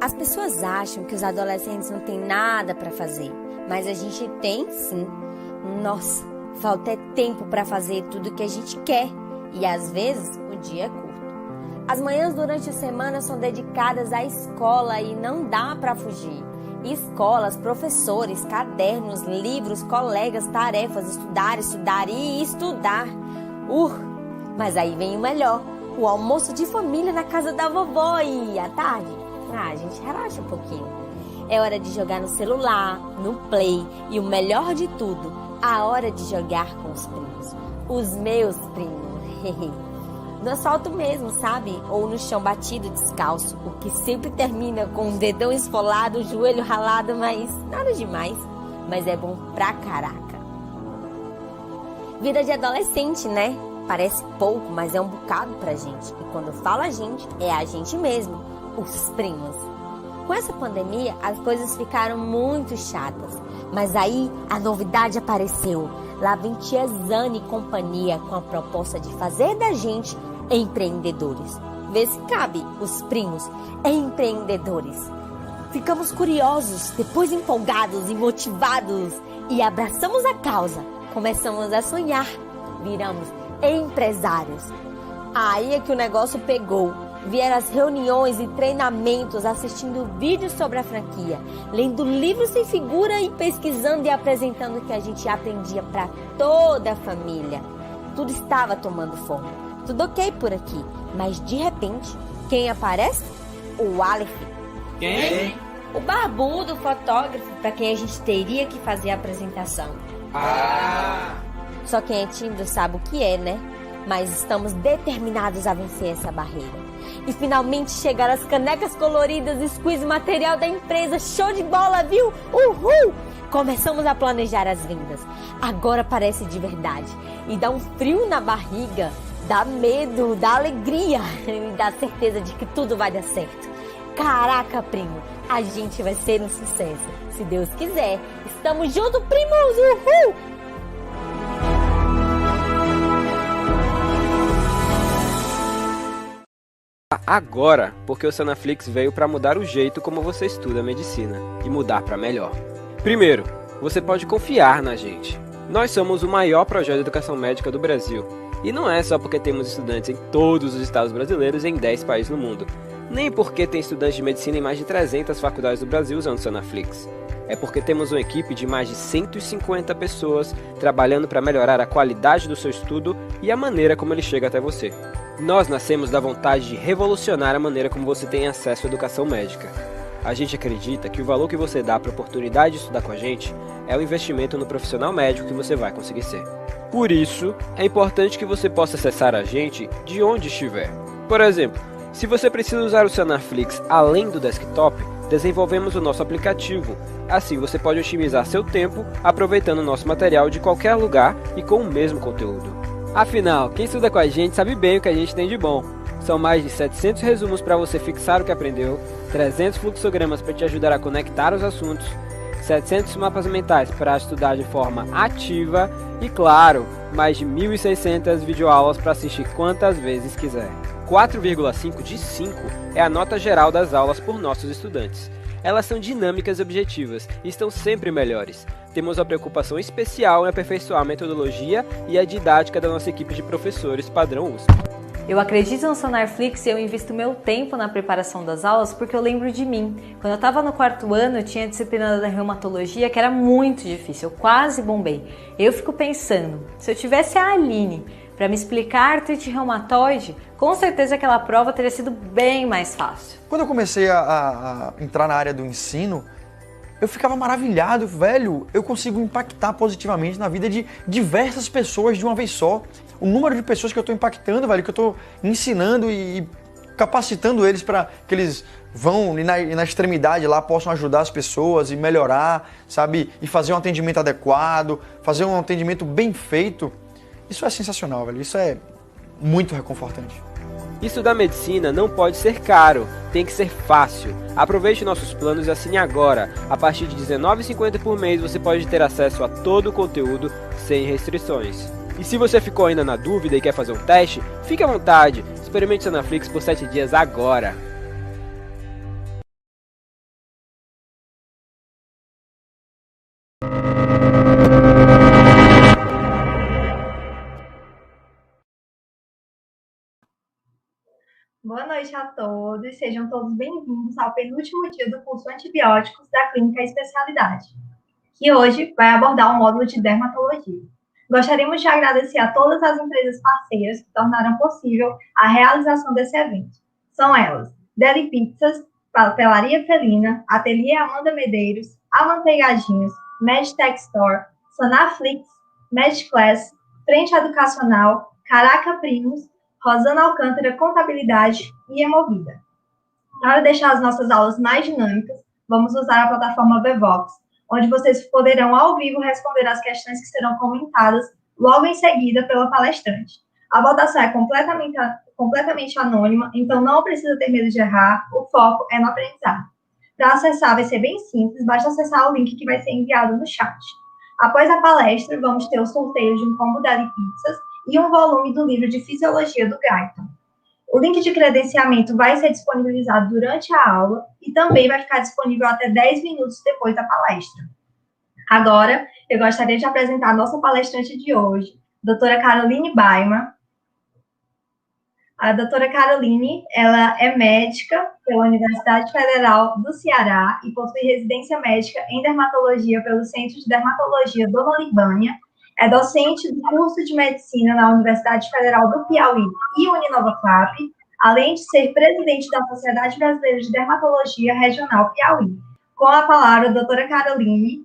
As pessoas acham que os adolescentes não têm nada para fazer, mas a gente tem sim. Nossa, falta tempo para fazer tudo o que a gente quer e às vezes o dia é curto. As manhãs durante a semana são dedicadas à escola e não dá para fugir. Escolas, professores, cadernos, livros, colegas, tarefas, estudar e estudar. Mas aí vem o melhor, o almoço de família na casa da vovó e à tarde. A gente relaxa um pouquinho. É hora de jogar no celular, no play e o melhor de tudo, a hora de jogar com os primos. Os meus primos. No asfalto mesmo, sabe? Ou no chão batido descalço, o que sempre termina com um dedão esfolado, o joelho ralado, mas nada demais. Mas é bom pra caraca. Vida de adolescente, né? Parece pouco, mas é um bocado pra gente. E quando fala a gente, é a gente mesmo, os primos. Com essa pandemia, as coisas ficaram muito chatas. Mas aí, a novidade apareceu. Lá vem tia Zane e companhia com a proposta de fazer da gente empreendedores. Vê se cabe, os primos empreendedores. Ficamos curiosos, depois empolgados e motivados e abraçamos a causa. Começamos a sonhar, viramos empresários. Aí é que o negócio pegou. Vieram as reuniões e treinamentos, assistindo vídeos sobre a franquia, lendo livros sem figura e pesquisando e apresentando o que a gente aprendia para toda a família. Tudo estava tomando forma, tudo ok por aqui, mas de repente, quem aparece? O Aleph. Quem? O barbudo fotógrafo para quem a gente teria que fazer a apresentação. Só quem é tímido sabe o que é, né? Mas estamos determinados a vencer essa barreira. E finalmente chegaram as canecas coloridas, squeeze material da empresa. Show de bola, viu? Uhul! Começamos a planejar as vendas. Agora parece de verdade. E dá um frio na barriga, dá medo, dá alegria e dá certeza de que tudo vai dar certo. Caraca, primo, a gente vai ser um sucesso. Se Deus quiser. Estamos juntos, primos! Uhul! Agora, porque o Sanaflix veio para mudar o jeito como você estuda medicina e mudar para melhor. Primeiro, você pode confiar na gente. Nós somos o maior projeto de educação médica do Brasil. E não é só porque temos estudantes em todos os estados brasileiros e em 10 países no mundo. Nem porque tem estudantes de medicina em mais de 300 faculdades do Brasil usando o Sanaflix. É porque temos uma equipe de mais de 150 pessoas trabalhando para melhorar a qualidade do seu estudo e a maneira como ele chega até você. Nós nascemos da vontade de revolucionar a maneira como você tem acesso à educação médica. A gente acredita que o valor que você dá para a oportunidade de estudar com a gente é o investimento no profissional médico que você vai conseguir ser. Por isso, é importante que você possa acessar a gente de onde estiver. Por exemplo, se você precisa usar o Sanaflix além do desktop, desenvolvemos o nosso aplicativo. Assim você pode otimizar seu tempo aproveitando o nosso material de qualquer lugar e com o mesmo conteúdo. Afinal, quem estuda com a gente sabe bem o que a gente tem de bom. São mais de 700 resumos para você fixar o que aprendeu, 300 fluxogramas para te ajudar a conectar os assuntos, 700 mapas mentais para estudar de forma ativa e, claro, mais de 1.600 videoaulas para assistir quantas vezes quiser. 4,5 de 5 é a nota geral das aulas por nossos estudantes. Elas são dinâmicas e objetivas e estão sempre melhores. Temos uma preocupação especial em aperfeiçoar a metodologia e a didática da nossa equipe de professores padrão USP. Eu acredito no Sanaflix e eu invisto meu tempo na preparação das aulas porque eu lembro de mim. Quando eu estava no 4º ano, eu tinha a disciplina da reumatologia que era muito difícil, eu quase bombei. Eu fico pensando, se eu tivesse a Aline para me explicar artrite reumatoide, com certeza aquela prova teria sido bem mais fácil. Quando eu comecei a entrar na área do ensino, eu ficava maravilhado, velho, eu consigo impactar positivamente na vida de diversas pessoas de uma vez só. O número de pessoas que eu estou impactando, velho, que eu estou ensinando e capacitando eles para que eles vão e na extremidade lá possam ajudar as pessoas e melhorar, sabe? E fazer um atendimento adequado, fazer um atendimento bem feito. Isso é sensacional, velho, isso é muito reconfortante. Estudar medicina não pode ser caro, tem que ser fácil. Aproveite nossos planos e assine agora. A partir de R$19,50 por mês você pode ter acesso a todo o conteúdo sem restrições. E se você ficou ainda na dúvida e quer fazer um teste, fique à vontade. Experimente o Sanaflix por 7 dias agora. Boa noite a todos, sejam todos bem-vindos ao penúltimo dia do curso Antibióticos da Clínica Especialidade, que hoje vai abordar o módulo de dermatologia. Gostaríamos de agradecer a todas as empresas parceiras que tornaram possível a realização desse evento. São elas, Deli Pizzas, Papelaria Felina, Ateliê Amanda Medeiros, Amanteigadinhos, Medtech Store, Sanaflix, Medclass, Frente Educacional, Caraca Primos, Rosana Alcântara Contabilidade e Emovida. Para deixar as nossas aulas mais dinâmicas, vamos usar a plataforma Vevox, onde vocês poderão ao vivo responder as questões que serão comentadas logo em seguida pela palestrante. A votação é completamente anônima, então não precisa ter medo de errar, o foco é no aprendizado. Para acessar vai ser bem simples, basta acessar o link que vai ser enviado no chat. Após a palestra, vamos ter o sorteio de um combo Deli Pizzas e um volume do livro de Fisiologia do Guyton. O link de credenciamento vai ser disponibilizado durante a aula e também vai ficar disponível até 10 minutos depois da palestra. Agora, eu gostaria de apresentar a nossa palestrante de hoje, doutora Caroline Baima. A doutora Caroline, ela é médica pela Universidade Federal do Ceará e possui residência médica em dermatologia pelo Centro de Dermatologia Dona Libânia. É docente do curso de medicina na Universidade Federal do Piauí e Uninova FAP, além de ser presidente da Sociedade Brasileira de Dermatologia Regional Piauí. Com a palavra, doutora Caroline,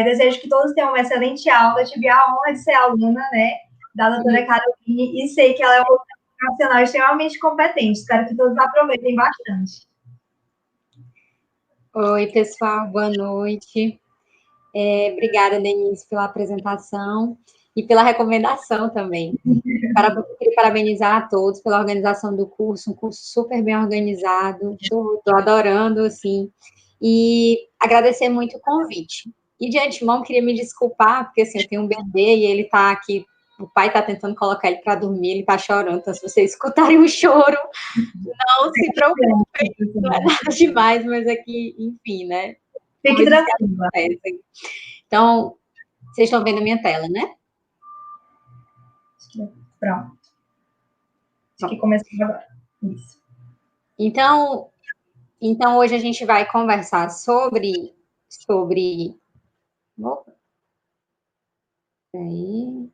desejo que todos tenham uma excelente aula. Tive a honra de ser aluna, da doutora Caroline e sei que ela é uma profissional extremamente competente. Espero que todos aproveitem bastante. Oi, pessoal, boa noite. Obrigada, Denise, pela apresentação e pela recomendação também. Queria parabenizar a todos pela organização do curso, um curso super bem organizado, estou adorando, assim, e agradecer muito o convite. E, de antemão, queria me desculpar, porque, assim, eu tenho um bebê e ele está aqui, o pai está tentando colocar ele para dormir, ele está chorando, então, se vocês escutarem um choro, não se preocupem, não é nada demais, mas aqui, enfim, né? Fique tranquila. Então, vocês estão vendo a minha tela, né? Pronto. Acho que começou agora. Isso. Então, hoje a gente vai conversar sobre... Opa. Aí.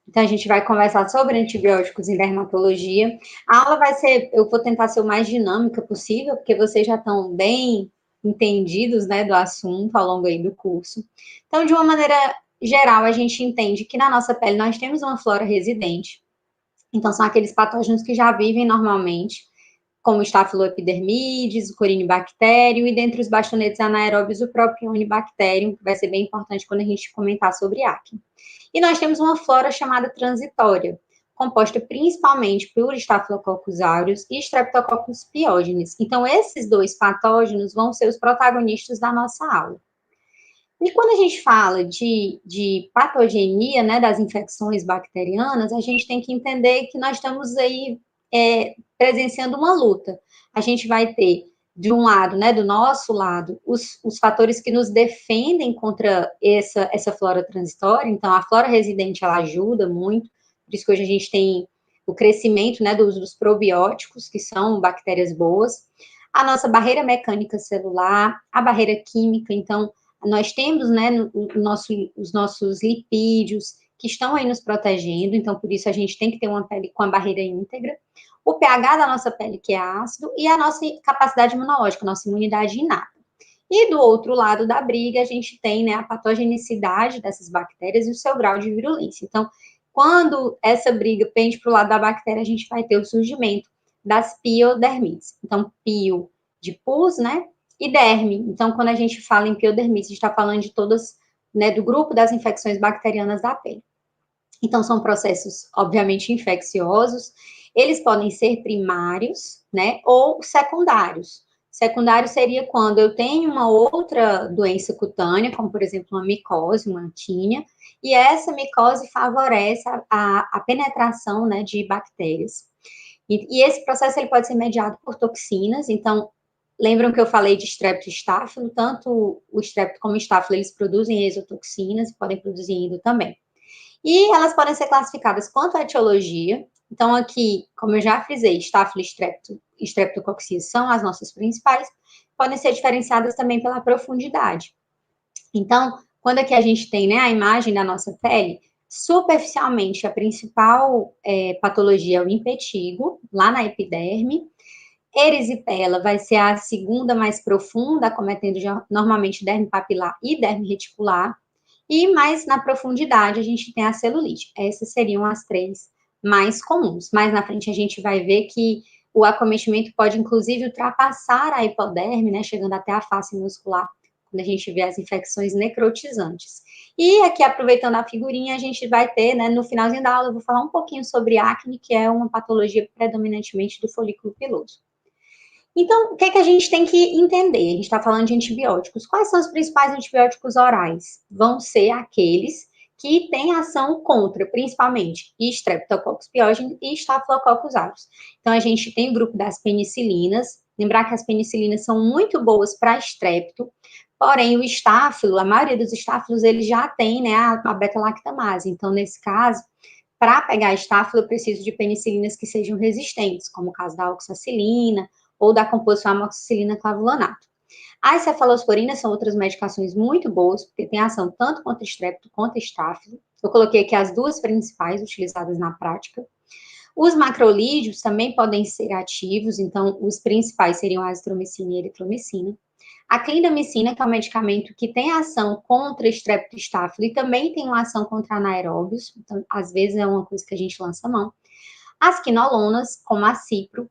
Então, a gente vai conversar sobre antibióticos em dermatologia. A aula vai ser... Eu vou tentar ser o mais dinâmica possível, porque vocês já estão bem entendidos, né, do assunto ao longo aí do curso. Então, de uma maneira geral, a gente entende que na nossa pele nós temos uma flora residente. Então, são aqueles patógenos que já vivem normalmente, como o Staphyloepidermidis, o Corynebacterium e dentre os bastonetes anaeróbios, o próprio Ionibacterium, que vai ser bem importante quando a gente comentar sobre acne. E nós temos uma flora chamada transitória, composta principalmente por Staphylococcus aureus e Streptococcus pyogenes. Então, esses dois patógenos vão ser os protagonistas da nossa aula. E quando a gente fala de patogenia, né, das infecções bacterianas, a gente tem que entender que nós estamos aí presenciando uma luta. A gente vai ter, de um lado, né, do nosso lado, os fatores que nos defendem contra essa flora transitória. Então, a flora residente, ela ajuda muito, por isso que hoje a gente tem o crescimento, né, do uso dos probióticos, que são bactérias boas, a nossa barreira mecânica celular, a barreira química. Então, nós temos, né, os nossos lipídios que estão aí nos protegendo, então, por isso, a gente tem que ter uma pele com a barreira íntegra, o pH da nossa pele, que é ácido, e a nossa capacidade imunológica, a nossa imunidade inata. E do outro lado da briga, a gente tem, né, a patogenicidade dessas bactérias e o seu grau de virulência. Então, quando essa briga pende para o lado da bactéria, a gente vai ter o surgimento das piodermites. Então, pio de pus, né, e derme. Então, quando a gente fala em piodermite, a gente está falando de todas, né, do grupo das infecções bacterianas da pele. Então, são processos, obviamente, infecciosos. Eles podem ser primários, né, ou secundários. Secundário seria quando eu tenho uma outra doença cutânea, como, por exemplo, uma micose, uma tínia, e essa micose favorece a penetração, né, de bactérias. E esse processo ele pode ser mediado por toxinas. Então, lembram que eu falei de Strepto e Staphylo? Tanto o Strepto como o Staphylo, eles produzem exotoxinas e podem produzir endo também. E elas podem ser classificadas quanto à etiologia. Então, aqui, como eu já frisei, Staphylo e Streptococcus são as nossas principais, podem ser diferenciadas também pela profundidade. Então, quando aqui a gente tem, né, a imagem da nossa pele, superficialmente, a principal patologia é o impetigo, lá na epiderme. Erisipela vai ser a segunda mais profunda, acometendo normalmente derme papilar e derme reticular. E mais na profundidade, a gente tem a celulite. Essas seriam as três mais comuns. Mais na frente, a gente vai ver que o acometimento pode, inclusive, ultrapassar a hipoderme, né, chegando até a face muscular, quando a gente vê as infecções necrotizantes. E aqui, aproveitando a figurinha, a gente vai ter, né, no finalzinho da aula, eu vou falar um pouquinho sobre acne, que é uma patologia predominantemente do folículo piloso. Então, o que é que a gente tem que entender? A gente está falando de antibióticos. Quais são os principais antibióticos orais? Vão ser aqueles que têm ação contra, principalmente, Streptococcus pyogenes e Staphylococcus aureus. Então, a gente tem o grupo das penicilinas. Lembrar que as penicilinas são muito boas para estrepto, porém, o estáfilo, a maioria dos estáfilos, ele já tem, né, a beta-lactamase. Então, nesse caso, para pegar estáfilo, eu preciso de penicilinas que sejam resistentes, como o caso da oxacilina, ou da composição amoxicilina clavulanato. As cefalosporinas são outras medicações muito boas, porque tem ação tanto contra estrepto quanto estáfilo. Eu coloquei aqui as duas principais utilizadas na prática. Os macrolídeos também podem ser ativos, então os principais seriam a azitromicina e a eritromicina. A clindamicina, que é um medicamento que tem ação contra estrepto e estáfilo e também tem uma ação contra anaeróbios, então às vezes é uma coisa que a gente lança a mão. As quinolonas, como a cipro,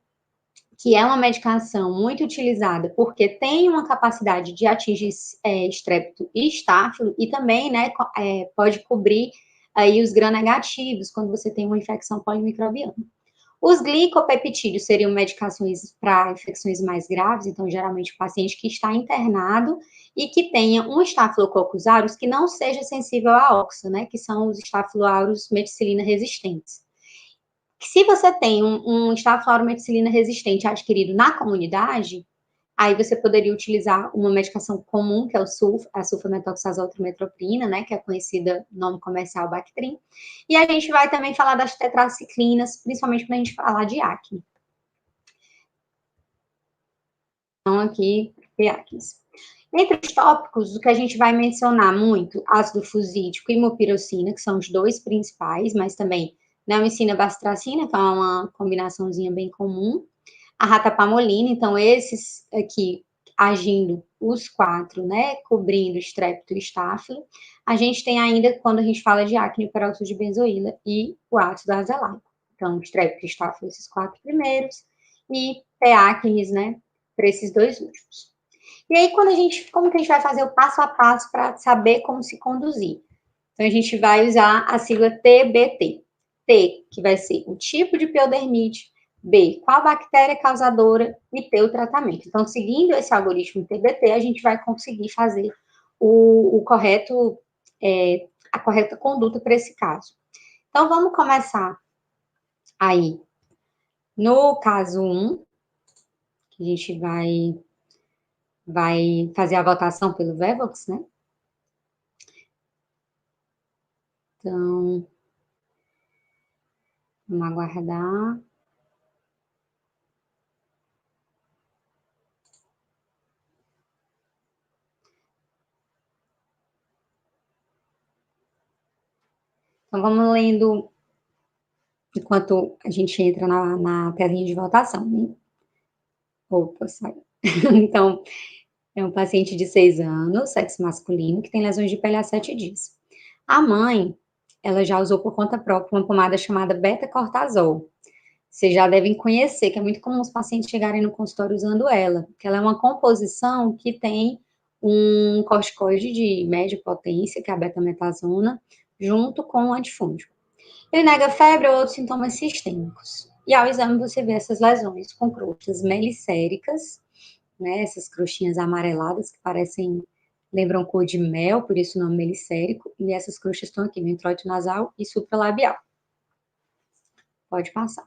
que é uma medicação muito utilizada porque tem uma capacidade de atingir estrepto e estáfilo e também, né, pode cobrir aí os gram-negativos quando você tem uma infecção polimicrobiana. Os glicopeptídeos seriam medicações para infecções mais graves, então geralmente o paciente que está internado e que tenha um Staphylococcus aureus que não seja sensível à oxa, né, que são os Staphylo aureus meticilina resistentes. Se você tem um estaflorometicilina resistente adquirido na comunidade, aí você poderia utilizar uma medicação comum, que é a sulfametoxazol trimetroprina, né, que é conhecida no nome comercial Bactrim. E a gente vai também falar das tetraciclinas, principalmente quando a gente falar de acne. Então, aqui, acnes. Entre os tópicos, o que a gente vai mencionar muito, ácido fusídico e mupirocina, que são os dois principais, mas também neomicina bacitracina, que é uma combinaçãozinha bem comum. A ratapamolina, então esses aqui agindo os quatro, né, cobrindo estrepto e estáfilo. A gente tem ainda, quando a gente fala de acne, o peróxido de benzoíla e o ácido azelaico. Então, estrepto e estáfilo, esses quatro primeiros, e acnes, né, para esses dois últimos. E aí, como que a gente vai fazer o passo a passo para saber como se conduzir? Então, a gente vai usar a sigla TBT. T, que vai ser o tipo de piodermite, B, qual bactéria causadora e T, o tratamento. Então, seguindo esse algoritmo TBT, a gente vai conseguir fazer a correta conduta para esse caso. Então, vamos começar aí no caso 1, que a gente vai fazer a votação pelo Vevox, né? Então, vamos aguardar. Então, vamos lendo enquanto a gente entra na telinha de votação, né? Opa, saiu. Então, é um paciente de 6 anos, sexo masculino, que tem lesões de pele há 7 dias. A mãe, ela já usou por conta própria uma pomada chamada beta-cortazol. Vocês já devem conhecer, que é muito comum os pacientes chegarem no consultório usando ela, porque ela é uma composição que tem um corticoide de média potência, que é a betametasona, junto com o antifúngico. Ele nega febre ou outros sintomas sistêmicos. E ao exame você vê essas lesões com crostas melicéricas, né, essas crostinhas amareladas que lembram cor de mel, por isso o nome melicérico, e essas crostas estão aqui no introito nasal e supralabial. Pode passar.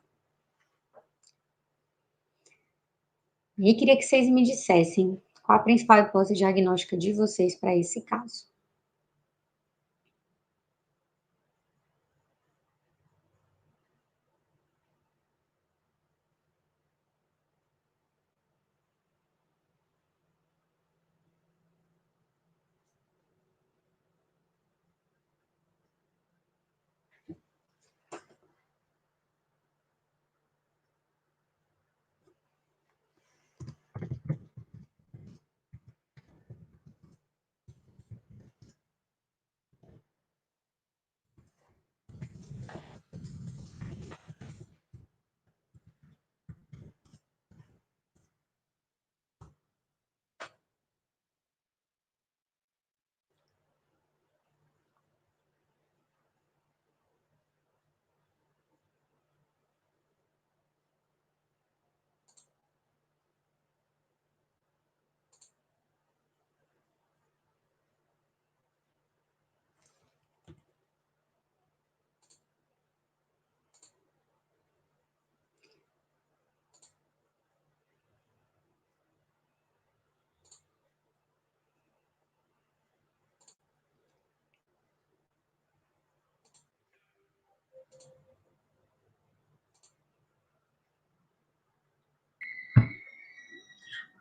E queria que vocês me dissessem qual a principal hipótese diagnóstica de vocês para esse caso.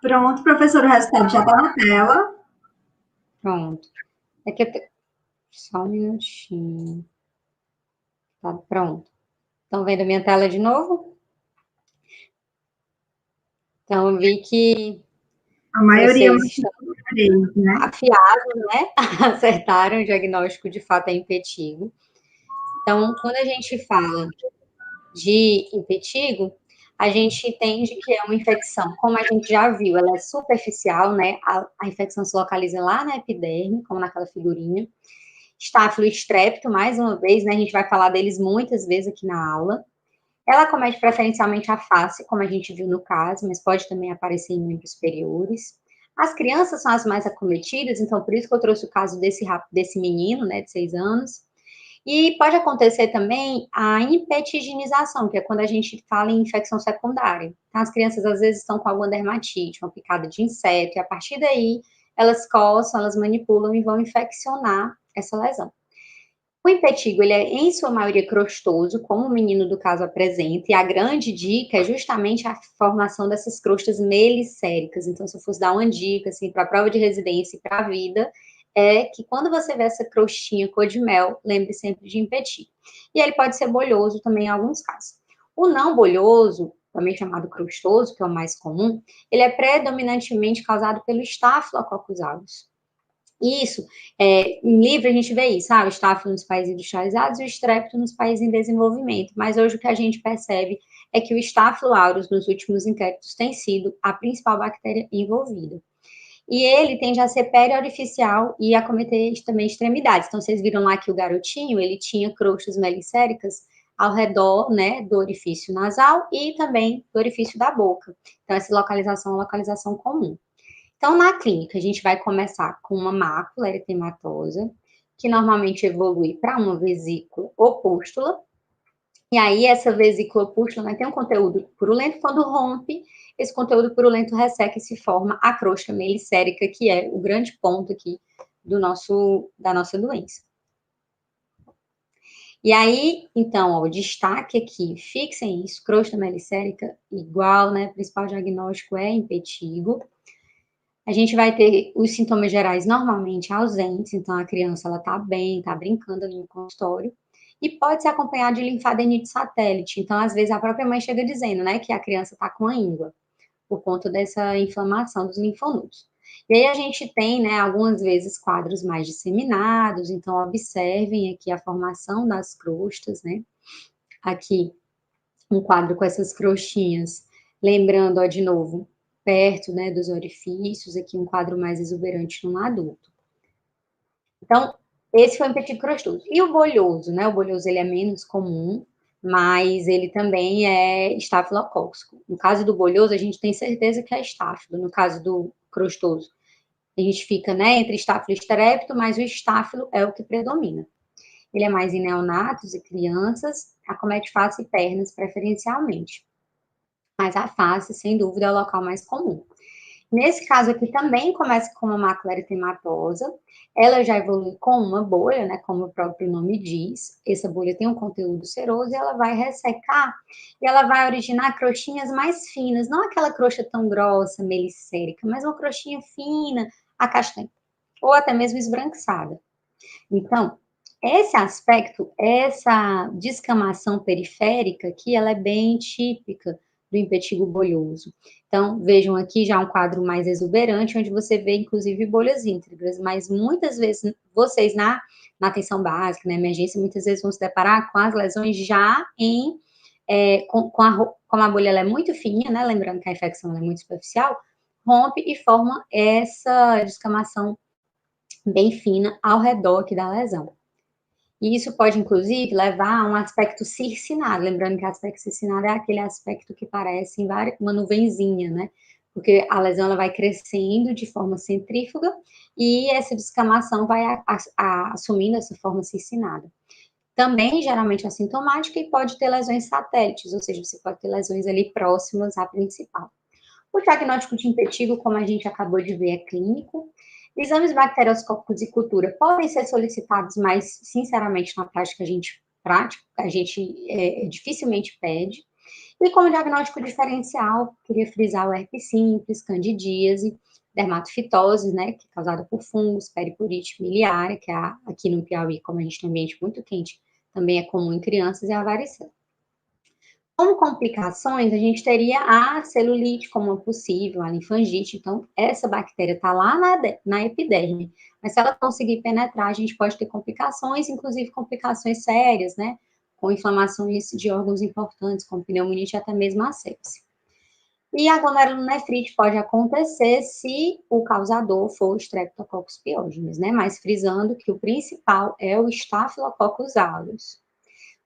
Pronto, professor, o resultado já está na tela. Pronto. É que só um minutinho. Tá pronto. Estão vendo a minha tela de novo? Então, eu vi que A maioria vocês estão deles, né? afiados, né? Acertaram o diagnóstico, de fato, é impetigo. Então, quando a gente fala de impetigo, a gente entende que é uma infecção, como a gente já viu, ela é superficial, né? A infecção se localiza lá na epiderme, como naquela figurinha. Estáfilo e estrépito, mais uma vez, né? A gente vai falar deles muitas vezes aqui na aula. Ela acomete preferencialmente a face, como a gente viu no caso, mas pode também aparecer em membros superiores. As crianças são as mais acometidas, então por isso que eu trouxe o caso desse menino, né, de 6 anos. E pode acontecer também a impetigenização, que é quando a gente fala em infecção secundária. Então, as crianças às vezes estão com alguma dermatite, uma picada de inseto, e a partir daí elas coçam, elas manipulam e vão infeccionar essa lesão. O impetigo, ele é, em sua maioria, crostoso, como o menino do caso apresenta, e a grande dica é justamente a formação dessas crostas melicéricas. Então, se eu fosse dar uma dica, assim, para a prova de residência e para a vida, é que quando você vê essa crostinha cor de mel, lembre sempre de impetigo. E ele pode ser bolhoso também em alguns casos. O não bolhoso, também chamado crostoso, que é o mais comum, ele é predominantemente causado pelo Staphylococcus aureus. Isso, em livro a gente vê isso, o estáfilo nos países industrializados e o estrépito nos países em desenvolvimento, mas hoje o que a gente percebe é que o Staphylo aureus nos últimos inquéritos tem sido a principal bactéria envolvida. E ele tende a ser periorificial e acometer também extremidades. Então, vocês viram lá que o garotinho, ele tinha crostas melicéricas ao redor, né, do orifício nasal e também do orifício da boca. Então, essa localização é uma localização comum. Então, na clínica, a gente vai começar com uma mácula eritematosa, que normalmente evolui para uma vesícula opústula. E aí, essa vesícula opústula, né, tem um conteúdo purulento. Quando rompe, esse conteúdo purulento resseca e se forma a crosta melicérica, que é o grande ponto aqui da nossa doença. E aí, então, o destaque aqui, fixem isso, crosta melicérica igual, né, o principal diagnóstico é impetigo. A gente vai ter os sintomas gerais normalmente ausentes, então a criança ela tá bem, tá brincando ali no consultório, e pode ser acompanhado de linfadenite satélite. Então, às vezes, a própria mãe chega dizendo, né, que a criança tá com a íngua, por conta dessa inflamação dos linfonodos. E aí a gente tem, né, algumas vezes quadros mais disseminados, então observem aqui a formação das crostas, né, aqui um quadro com essas crostinhas, lembrando, ó, de novo, perto, né, dos orifícios, aqui um quadro mais exuberante no adulto. Então, esse foi o impetigo crostoso. E o bolhoso, né, o bolhoso ele é menos comum, mas ele também é estafilocócico. No caso do bolhoso, a gente tem certeza que é estáfilo. No caso do crostoso, a gente fica, né, entre estáfilo e estrépito, mas o estáfilo é o que predomina. Ele é mais em neonatos e crianças, acomete face e pernas preferencialmente. Mas a face, sem dúvida, é o local mais comum. Nesse caso aqui também começa com uma mácula eritematosa, ela já evolui com uma bolha, né, como o próprio nome diz, essa bolha tem um conteúdo seroso e ela vai ressecar e ela vai originar crostinhas mais finas, não aquela crosta tão grossa, melicérica, mas uma crostinha fina, acastanha, ou até mesmo esbranquiçada. Então, esse aspecto, essa descamação periférica aqui, ela é bem típica do impetigo bolhoso. Então, vejam aqui já um quadro mais exuberante, onde você vê, inclusive, bolhas íntegras, mas muitas vezes, vocês na atenção básica, na emergência, muitas vezes vão se deparar com as lesões já como a bolha ela é muito fininha, né, lembrando que a infecção é muito superficial, rompe e forma essa descamação bem fina ao redor aqui da lesão. E isso pode, inclusive, levar a um aspecto circinado. Lembrando que o aspecto circinado é aquele aspecto que parece uma nuvenzinha, né? Porque a lesão ela vai crescendo de forma centrífuga e essa descamação vai assumindo essa forma circinada. Também, geralmente, assintomática e pode ter lesões satélites, ou seja, você pode ter lesões ali próximas à principal. O diagnóstico de impetigo, como a gente acabou de ver, é clínico. Exames bacterioscópicos e cultura podem ser solicitados, mas, sinceramente, na prática, a gente prático, a gente dificilmente pede. E como diagnóstico diferencial, queria frisar o herpes simples, candidíase, dermatofitose, né, que é causada por fungos, peripurite miliária, que aqui no Piauí, como a gente tem um ambiente muito quente, também é comum em crianças, e a varicela. Como complicações, a gente teria a celulite como possível, a linfangite. Então, essa bactéria está lá na epiderme, mas se ela conseguir penetrar, a gente pode ter complicações, inclusive complicações sérias, né? Com inflamações de órgãos importantes, como pneumonite e até mesmo a sepse. E a glomerulonefrite pode acontecer se o causador for o Streptococcus pyogenes, né? Mas frisando que o principal é o Staphylococcus aureus.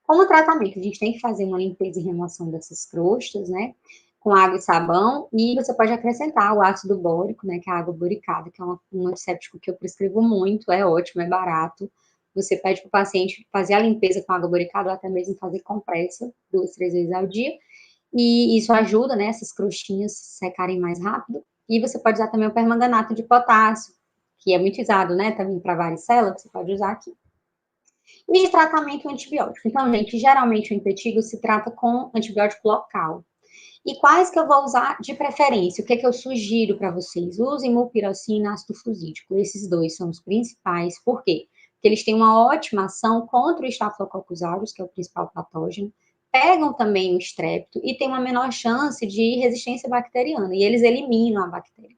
Como tratamento, a gente tem que fazer uma limpeza e remoção dessas crostas, né? Com água e sabão, e você pode acrescentar o ácido bórico, né? Que é a água boricada, que é um antisséptico que eu prescrevo muito, é ótimo, é barato. Você pede para o paciente fazer a limpeza com água boricada, ou até mesmo fazer compressa 2, 3 vezes ao dia. E isso ajuda, né? Essas crostinhas secarem mais rápido. E você pode usar também o permanganato de potássio, que é muito usado, né? Também para varicela, você pode usar aqui. E tratamento antibiótico. Então, gente, geralmente o impetigo se trata com antibiótico local. E quais que eu vou usar de preferência? O que é que eu sugiro para vocês? Usem mupirocina e ácido fusídico. Esses dois são os principais. Por quê? Porque eles têm uma ótima ação contra o Staphylococcus aureus, que é o principal patógeno. Pegam também o estrépito e tem uma menor chance de resistência bacteriana. E eles eliminam a bactéria.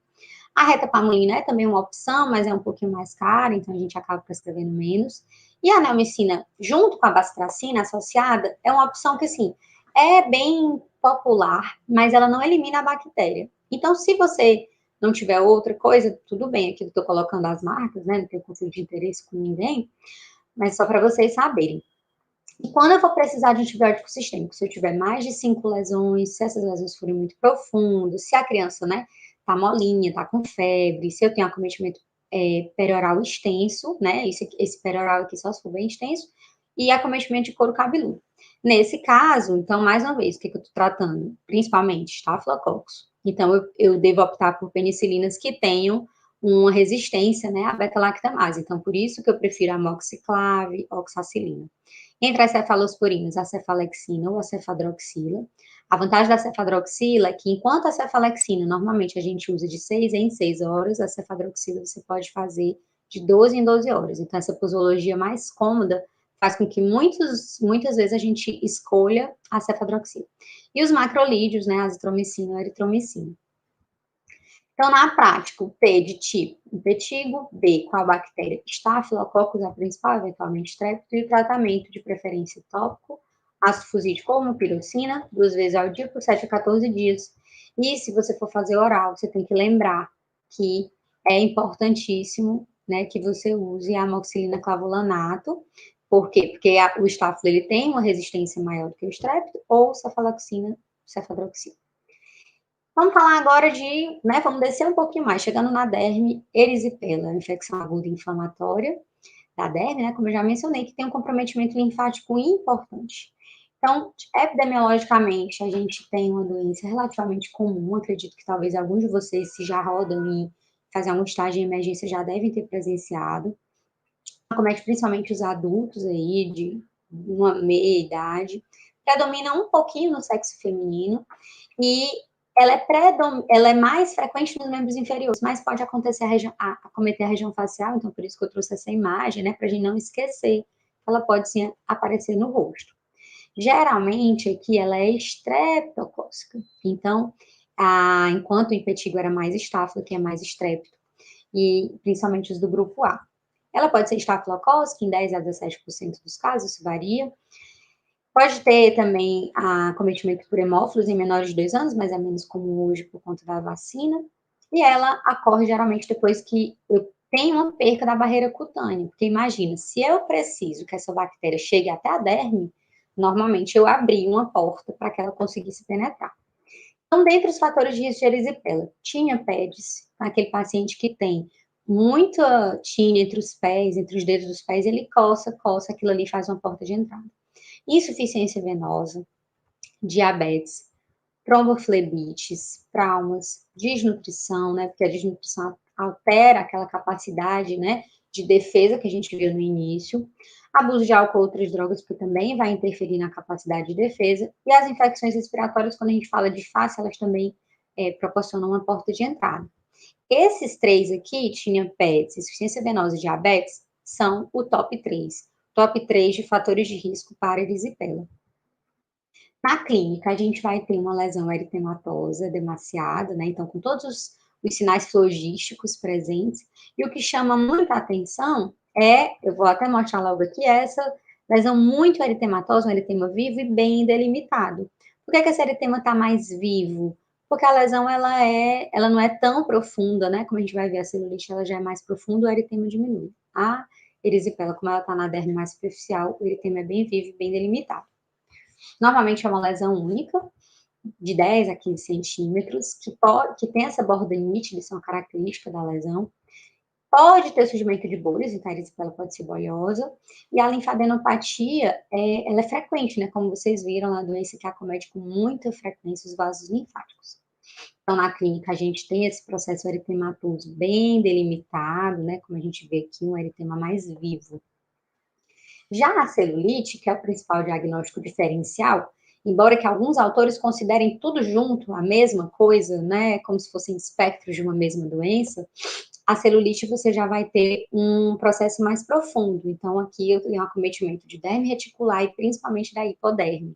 A retapamulina é também uma opção, mas é um pouquinho mais cara, então a gente acaba prescrevendo menos. E a neomicina, junto com a bacitracina associada, é uma opção que, assim, é bem popular, mas ela não elimina a bactéria. Então, se você não tiver outra coisa, tudo bem, aqui eu estou colocando as marcas, né, não tenho conflito de interesse com ninguém, mas só para vocês saberem. E quando eu vou precisar de antibiótico sistêmico, se eu tiver mais de 5 lesões, se essas lesões forem muito profundas, se a criança, né, tá molinha, tá com febre, se eu tenho acometimento perioral extenso, né, esse perioral aqui só se for bem extenso, e acometimento de couro cabeludo. Nesse caso, então, mais uma vez, o que eu tô tratando? Principalmente, Staphylococcus. Então, eu devo optar por penicilinas que tenham uma resistência, né, à beta-lactamase. Então, por isso que eu prefiro a amoxiclave, oxacilina. Entre as cefalosporinas, a cefalexina ou a cefadroxila. A vantagem da cefadroxila é que, enquanto a cefalexina, normalmente a gente usa de 6 em 6 horas, a cefadroxila você pode fazer de 12 em 12 horas. Então, essa posologia mais cômoda faz com que muitas vezes a gente escolha a cefadroxila. E os macrolídeos, né, azitromicina ou eritromicina. Então, na prática, o P de tipo impetigo, B, qual bactéria? Staphylococcus, a principal, eventualmente estrépito, e o tratamento de preferência tópico, ácido fusídico ou mupirocina, 2 vezes ao dia por 7 a 14 dias. E se você for fazer oral, você tem que lembrar que é importantíssimo, né, que você use a amoxicilina clavulanato. Por quê? Porque o estáfilo, ele tem uma resistência maior do que o estrépito, ou cefaloxina, cefadroxila. Vamos falar agora de, né, vamos descer um pouquinho mais, chegando na derme erisipela, infecção aguda inflamatória da derme, né, como eu já mencionei, que tem um comprometimento linfático importante. Então, epidemiologicamente, a gente tem uma doença relativamente comum, acredito que talvez alguns de vocês, se já rodam e fazem algum estágio de emergência, já devem ter presenciado. Acomete principalmente os adultos aí, de uma meia idade, predomina um pouquinho no sexo feminino, e ela é mais frequente nos membros inferiores, mas pode acontecer acometer a região facial, então por isso que eu trouxe essa imagem, né, para a gente não esquecer, ela pode sim aparecer no rosto. Geralmente aqui ela é estreptocócica, então, enquanto o impetigo era mais estáfilo, que é mais estrépito, e principalmente os do grupo A. Ela pode ser estafilocócica em 10 a 17% dos casos, isso varia. Pode ter também acometimento por hemófilos em menores de 2 anos, mas é menos comum hoje por conta da vacina. E ela ocorre geralmente depois que eu tenho uma perca da barreira cutânea. Porque imagina, se eu preciso que essa bactéria chegue até a derme, normalmente eu abri uma porta para que ela conseguisse penetrar. Então, dentre os fatores de risco de erisipela, tinha PEDS, aquele paciente que tem muita tinea entre os pés, entre os dedos dos pés, ele coça, aquilo ali faz uma porta de entrada. Insuficiência venosa, diabetes, tromboflebites, traumas, desnutrição, né, porque a desnutrição altera aquela capacidade, né, de defesa que a gente viu no início, Abuso de álcool ou outras drogas, porque também vai interferir na capacidade de defesa. E as infecções respiratórias, quando a gente fala de face, elas também proporcionam uma porta de entrada. Esses três aqui, tinha PETS, insuficiência venosa e diabetes, são o top 3. Top 3 de fatores de risco para erisipela. Na clínica, a gente vai ter uma lesão eritematosa demasiada, né? Então, com todos os sinais logísticos presentes. E o que chama muita atenção eu vou até mostrar logo aqui, essa lesão muito eritematosa, um eritema vivo e bem delimitado. Por que esse eritema está mais vivo? Porque a lesão, ela não é tão profunda, né? Como a gente vai ver, a celulite, ela já é mais profunda, o eritema diminui. A erisipela, como ela está na derme mais superficial, o eritema é bem vivo e bem delimitado. Normalmente é uma lesão única, de 10 a 15 centímetros, que tem essa borda nítida, isso é uma característica da lesão. Pode ter surgimento de bolhas, então a erisipela pode ser bolhosa. E a linfadenopatia, ela é frequente, né? Como vocês viram, é uma doença que acomete com muita frequência os vasos linfáticos. Então, na clínica, a gente tem esse processo eritematoso bem delimitado, né? Como a gente vê aqui, um eritema mais vivo. Já a celulite, que é o principal diagnóstico diferencial, embora que alguns autores considerem tudo junto a mesma coisa, né, como se fossem espectros de uma mesma doença, a celulite você já vai ter um processo mais profundo. Então, aqui eu tenho um acometimento de derme reticular e principalmente da hipoderme.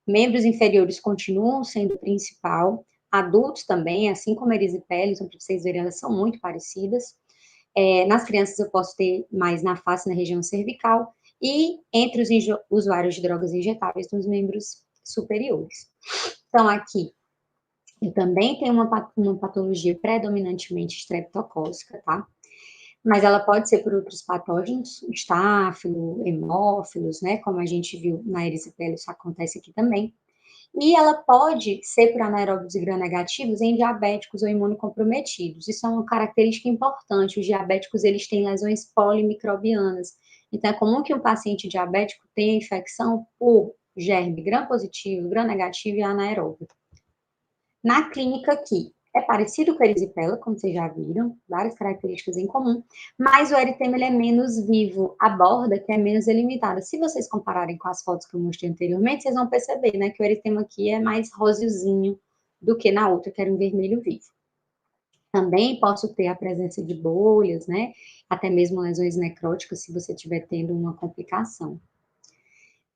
Membros inferiores continuam sendo o principal, adultos também, assim como a erisipela, então, para vocês verem, elas são muito parecidas. Nas crianças eu posso ter mais na face, na região cervical, e entre os usuários de drogas injetáveis nos membros superiores. Então, aqui, eu também tenho uma patologia predominantemente estreptocócica, tá? Mas ela pode ser por outros patógenos, estáfilo, hemófilos, né? Como a gente viu na erisipela, isso acontece aqui também. E ela pode ser por anaeróbios gram-negativos em diabéticos ou imunocomprometidos. Isso é uma característica importante. Os diabéticos, eles têm lesões polimicrobianas. Então, é comum que um paciente diabético tenha infecção por germe gram-positivo, gram-negativo e anaeróbio. Na clínica aqui, é parecido com a erisipela, como vocês já viram, várias características em comum, mas o eritema ele é menos vivo, a borda que é menos delimitada. Se vocês compararem com as fotos que eu mostrei anteriormente, vocês vão perceber, né, que o eritema aqui é mais rosiozinho do que na outra, que era um vermelho vivo. Também posso ter a presença de bolhas, né, até mesmo lesões necróticas, se você estiver tendo uma complicação.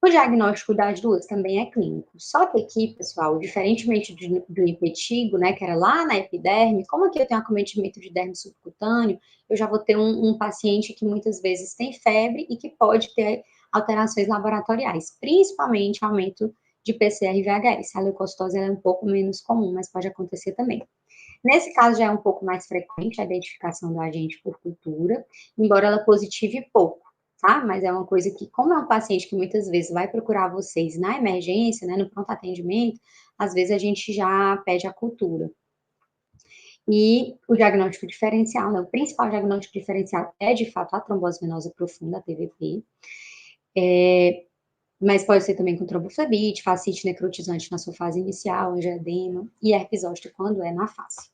O diagnóstico das duas também é clínico. Só que aqui, pessoal, diferentemente do impetigo, né, que era lá na epiderme, como aqui eu tenho acometimento de derme subcutâneo, eu já vou ter um paciente que muitas vezes tem febre e que pode ter alterações laboratoriais, principalmente aumento de PCR e VHS. A leucocitose é um pouco menos comum, mas pode acontecer também. Nesse caso, já é um pouco mais frequente a identificação do agente por cultura, embora ela positive pouco. Tá? Mas é uma coisa que, como é um paciente que muitas vezes vai procurar vocês na emergência, né, no pronto atendimento, às vezes a gente já pede a cultura. E o diagnóstico diferencial, né, o principal diagnóstico diferencial é, de fato, a trombose venosa profunda, a TVP, mas pode ser também com tromboflebite, fascite necrotizante na sua fase inicial, angioedema e herpes zoster quando é na face.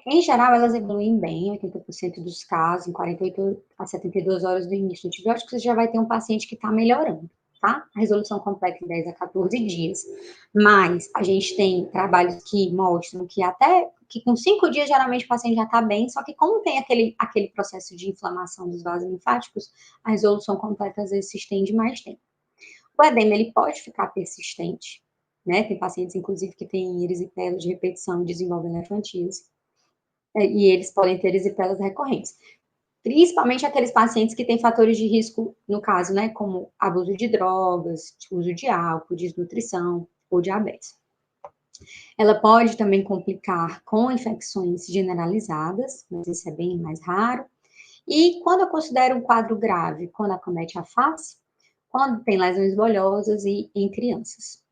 Em geral, elas evoluem bem, 80% dos casos, em 48 a 72 horas do início do antibiótico, você já vai ter um paciente que está melhorando, tá? A resolução completa em 10 a 14 dias. Mas a gente tem trabalhos que mostram que com 5 dias, geralmente, o paciente já está bem, só que como tem aquele processo de inflamação dos vasos linfáticos, a resolução completa, às vezes, se estende mais tempo. O edema, ele pode ficar persistente, né? Tem pacientes, inclusive, que têm erisipela de repetição e desenvolvem elefantíase. E eles podem ter erisipelas recorrentes. Principalmente aqueles pacientes que têm fatores de risco, no caso, né? Como abuso de drogas, uso de álcool, desnutrição ou diabetes. Ela pode também complicar com infecções generalizadas, mas isso é bem mais raro. E quando eu considero um quadro grave, quando acomete a face, quando tem lesões bolhosas e em crianças.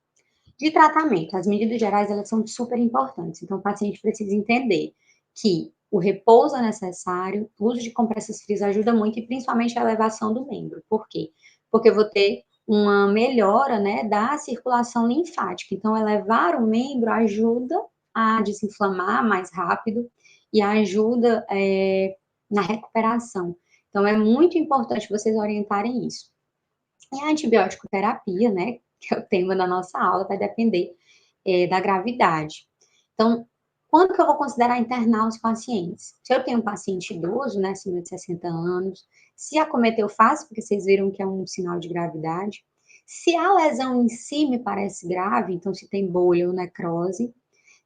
De tratamento, as medidas gerais, elas são super importantes. Então, o paciente precisa entender que o repouso é necessário, o uso de compressas frias ajuda muito, e principalmente a elevação do membro. Por quê? Porque eu vou ter uma melhora, né, da circulação linfática. Então, elevar o membro ajuda a desinflamar mais rápido e ajuda na recuperação. Então, é muito importante vocês orientarem isso. E a antibiótico terapia, né, que é o tema da nossa aula, vai depender da gravidade. Então, quando que eu vou considerar internar os pacientes? Se eu tenho um paciente idoso, né, acima de 60 anos, se acometeu fácil, porque vocês viram que é um sinal de gravidade, se a lesão em si me parece grave, então se tem bolha ou necrose,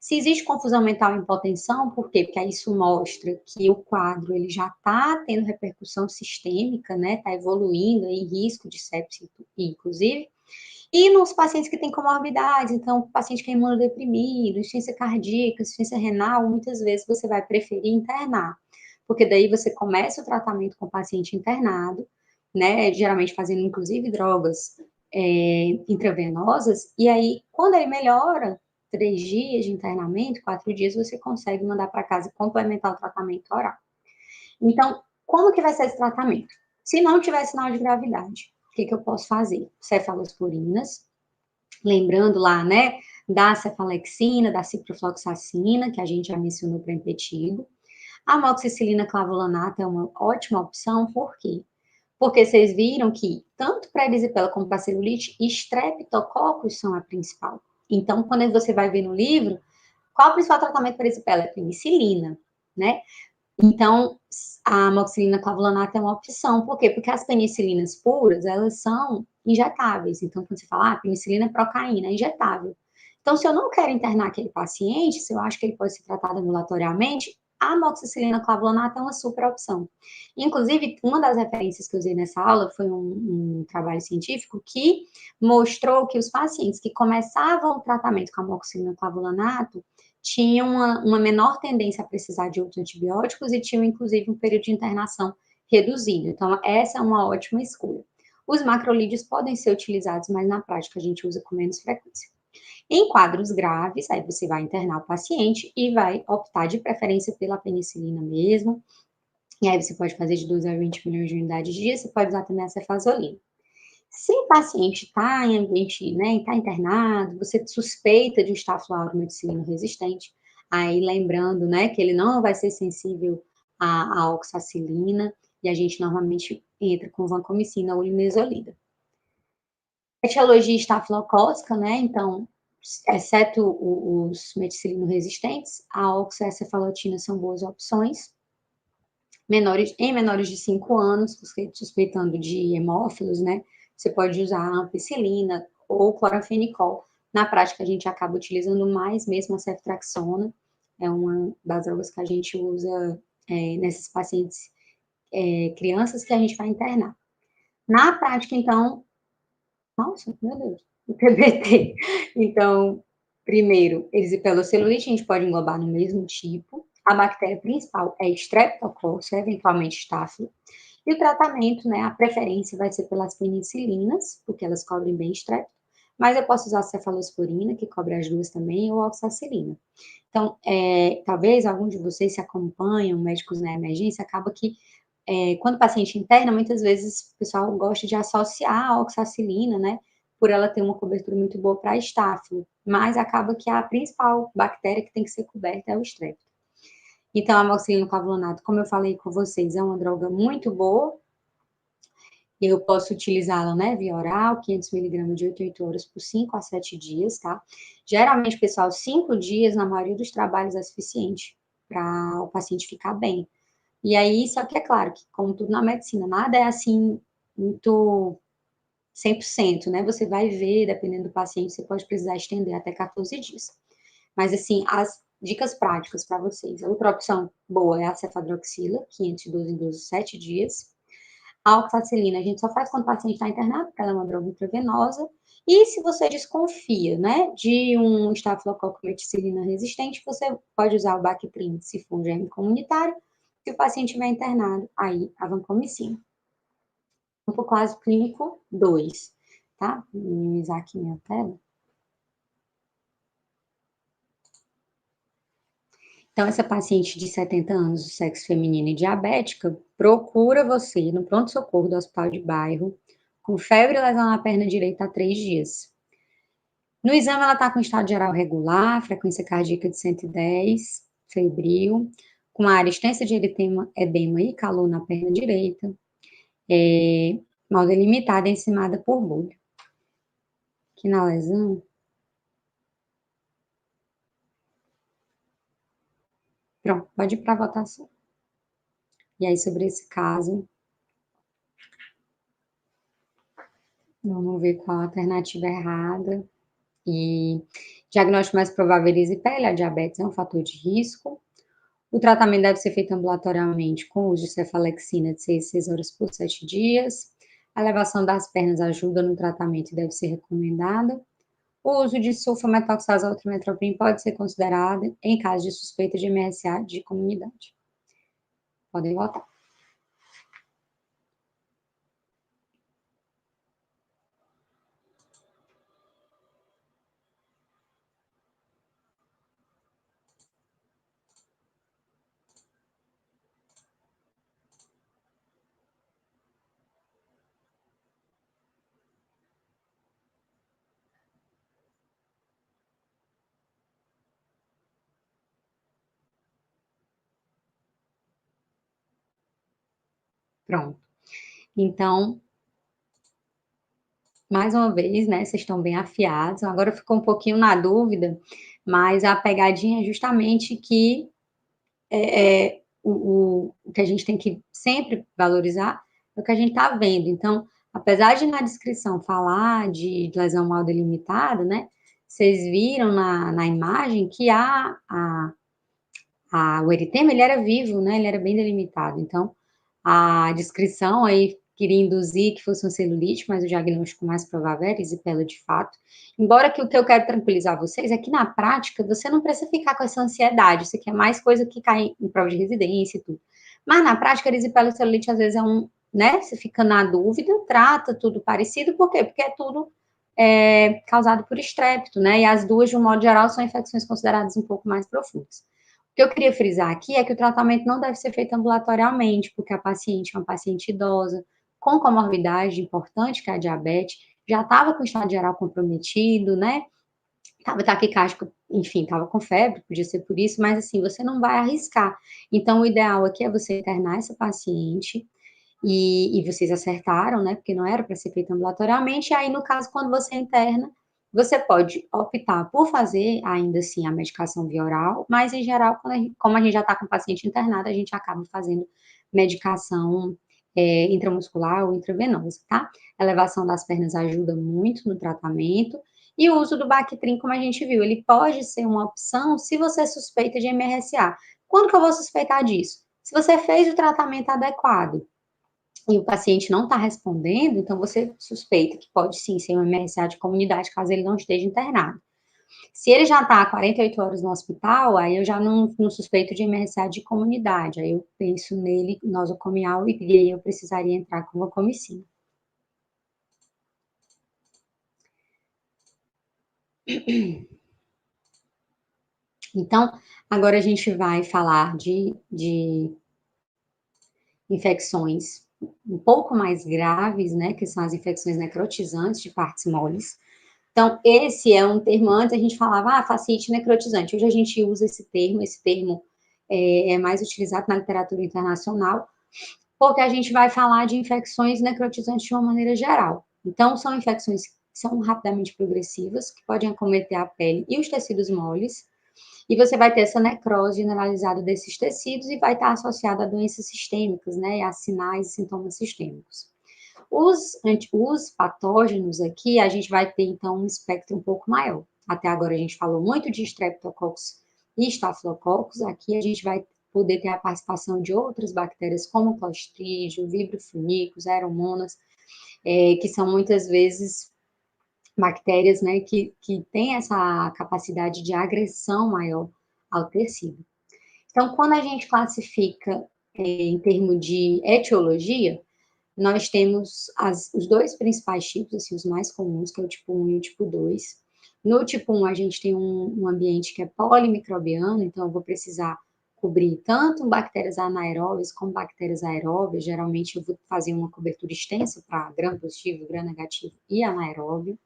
se existe confusão mental e hipotensão, por quê? Porque isso mostra que o quadro ele já está tendo repercussão sistêmica, né? Está evoluindo aí, risco de sepsis, inclusive. E nos pacientes que têm comorbidades, então, paciente que é imunodeprimido, insuficiência cardíaca, insuficiência renal, muitas vezes você vai preferir internar, porque daí você começa o tratamento com o paciente internado, né? Geralmente fazendo, inclusive, drogas intravenosas, e aí, quando ele melhora, 3 dias de internamento, 4 dias, você consegue mandar para casa e complementar o tratamento oral. Então, como que vai ser esse tratamento? Se não tiver sinal de gravidade, o que eu posso fazer? Cefalosporinas, lembrando lá, né, da cefalexina, da ciprofloxacina, que a gente já mencionou para impetigo. A amoxicilina clavulanato é uma ótima opção, por quê? Porque vocês viram que tanto para erisipela como para celulite, estreptococcus são a principal. Então, quando você vai ver no livro, qual o principal tratamento para erisipela? É penicilina, né? Então, a amoxicilina clavulanato é uma opção. Por quê? Porque as penicilinas puras, elas são injetáveis. Então, quando você fala, penicilina é procaína, é injetável. Então, se eu não quero internar aquele paciente, se eu acho que ele pode ser tratado ambulatorialmente, a amoxicilina clavulanato é uma super opção. Inclusive, uma das referências que eu usei nessa aula foi um trabalho científico que mostrou que os pacientes que começavam o tratamento com a amoxicilina clavulanato tinham uma menor tendência a precisar de outros antibióticos e tinham, inclusive, um período de internação reduzido. Então, essa é uma ótima escolha. Os macrolídeos podem ser utilizados, mas na prática a gente usa com menos frequência. Em quadros graves, aí você vai internar o paciente e vai optar de preferência pela penicilina mesmo. E aí você pode fazer de 12 a 20 milhões de unidades dia, você pode usar também a cefazolina. Se o paciente está em ambiente, né, está internado, você suspeita de um Staphylococcus aureus resistente, aí lembrando, né, que ele não vai ser sensível à oxacilina, e a gente normalmente entra com vancomicina ou linezolida. Etiologia estafilocócica, né, então, exceto os meticilino resistentes, a oxacefalotina são boas opções. Em menores de 5 anos, você suspeitando de hemófilos, né, você pode usar a ampicilina ou cloranfenicol. Na prática, a gente acaba utilizando mais mesmo a ceftriaxona, é uma das drogas que a gente usa nesses pacientes, crianças que a gente vai internar. Na prática, então, nossa, meu Deus, o TBT. Então, primeiro, erisipeloscelulite, a gente pode englobar no mesmo tipo. A bactéria principal é Streptococcus, eventualmente Staphylo. E o tratamento, né, a preferência vai ser pelas penicilinas, porque elas cobrem bem estrepto, mas eu posso usar a cefalosporina, que cobre as duas também, ou a oxacilina. Então, talvez algum de vocês se acompanham, médicos na emergência, acaba que quando o paciente interna, muitas vezes o pessoal gosta de associar a oxacilina, né, por ela ter uma cobertura muito boa para estáfilo, mas acaba que a principal bactéria que tem que ser coberta é o estrepto. Então, a amoxicilina clavulanato, como eu falei com vocês, é uma droga muito boa. Eu posso utilizá-la, né, via oral, 500 mg de 8 a 8 horas por 5 a 7 dias, tá? Geralmente, pessoal, 5 dias, na maioria dos trabalhos, é suficiente para o paciente ficar bem. E aí, só que é claro que, como tudo na medicina, nada é assim, muito 100%, né? Você vai ver, dependendo do paciente, você pode precisar estender até 14 dias. Mas, assim, as dicas práticas para vocês. A outra opção boa é a cefadroxila, 512 em 12, 7 dias. A oxacilina a gente só faz quando o paciente está internado, porque ela é uma droga intravenosa. E se você desconfia, né, de um estafilococcus meticilina resistente, você pode usar o Bactrim, se for um germe comunitário. Se o paciente estiver internado, aí a vancomicina. Campo clássico clínico 2, tá? Vou minimizar aqui minha tela. Então, essa paciente de 70 anos, do sexo feminino e diabética, procura você no pronto-socorro do hospital de bairro, com febre e lesão na perna direita há 3 dias. No exame, ela está com estado geral regular, frequência cardíaca de 110, febril, com uma área extensa de eritema, edema e calor na perna direita, mal delimitada e encimada por bolha. Aqui na lesão, pronto, pode ir para a votação. E aí, sobre esse caso, vamos ver qual a alternativa errada. E diagnóstico mais provável, erisipela, a diabetes é um fator de risco. O tratamento deve ser feito ambulatorialmente com o uso de cefalexina de 6 horas por 7 dias. A elevação das pernas ajuda no tratamento e deve ser recomendada. O uso de sulfametoxazol trimethoprim pode ser considerado em caso de suspeita de MRSA de comunidade. Podem votar. Pronto. Então, mais uma vez, né, vocês estão bem afiados. Agora ficou um pouquinho na dúvida, mas a pegadinha é justamente que o que a gente tem que sempre valorizar é o que a gente está vendo. Então, apesar de na descrição falar de lesão mal delimitada, né, vocês viram na imagem que o eritema, ele era vivo, né, ele era bem delimitado. Então, a descrição aí queria induzir que fosse um celulite, mas o diagnóstico mais provável é erisipela de fato. Embora que o que eu quero tranquilizar vocês é que na prática você não precisa ficar com essa ansiedade, isso aqui é mais coisa que cai em prova de residência e tudo. Mas na prática, erisipela e celulite às vezes é né, você fica na dúvida, trata tudo parecido, por quê? Porque é tudo causado por estrépito, né, e as duas, de um modo geral, são infecções consideradas um pouco mais profundas. O que eu queria frisar aqui é que o tratamento não deve ser feito ambulatorialmente, porque a paciente é uma paciente idosa, com comorbidade importante, que é a diabetes, já estava com o estado geral comprometido, né? Estava taquicárdico, enfim, estava com febre, podia ser por isso, mas assim, você não vai arriscar. Então, o ideal aqui é você internar essa paciente, e vocês acertaram, né? Porque não era para ser feito ambulatorialmente, e aí, no caso, quando você interna, você pode optar por fazer, ainda assim, a medicação via oral, mas, em geral, como a gente já está com o paciente internado, a gente acaba fazendo medicação intramuscular ou intravenosa, tá? A elevação das pernas ajuda muito no tratamento, e o uso do Bactrim, como a gente viu, ele pode ser uma opção se você suspeita de MRSA. Quando que eu vou suspeitar disso? Se você fez o tratamento adequado e o paciente não está respondendo, então você suspeita que pode sim ser um MRSA de comunidade, caso ele não esteja internado. Se ele já está há 48 horas no hospital, aí eu já não suspeito de MRSA de comunidade, aí eu penso nele nosocomial e aí eu precisaria entrar com vancomicina. Então, agora a gente vai falar de infecções um pouco mais graves, né, que são as infecções necrotizantes de partes moles. Então, esse é um termo, antes a gente falava, fascite necrotizante. Hoje a gente usa esse termo é mais utilizado na literatura internacional, porque a gente vai falar de infecções necrotizantes de uma maneira geral. Então, são infecções que são rapidamente progressivas, que podem acometer a pele e os tecidos moles, e você vai ter essa necrose generalizada desses tecidos e vai estar associada a doenças sistêmicas, né, a sinais e sintomas sistêmicos. Os patógenos aqui, a gente vai ter, então, um espectro um pouco maior. Até agora a gente falou muito de Streptococcus e Staphylococcus, aqui a gente vai poder ter a participação de outras bactérias, como Clostridium, Vibrio funicus, Aeromonas, que são muitas vezes bactérias, né, que têm essa capacidade de agressão maior ao tecido. Então, quando a gente classifica em termos de etiologia, nós temos os dois principais tipos, assim, os mais comuns, que é o tipo 1 e o tipo 2. No tipo 1, a gente tem um ambiente que é polimicrobiano, então eu vou precisar cobrir tanto bactérias anaeróbias como bactérias aeróbias. Geralmente eu vou fazer uma cobertura extensa para gram positivo, gram negativo e anaeróbio.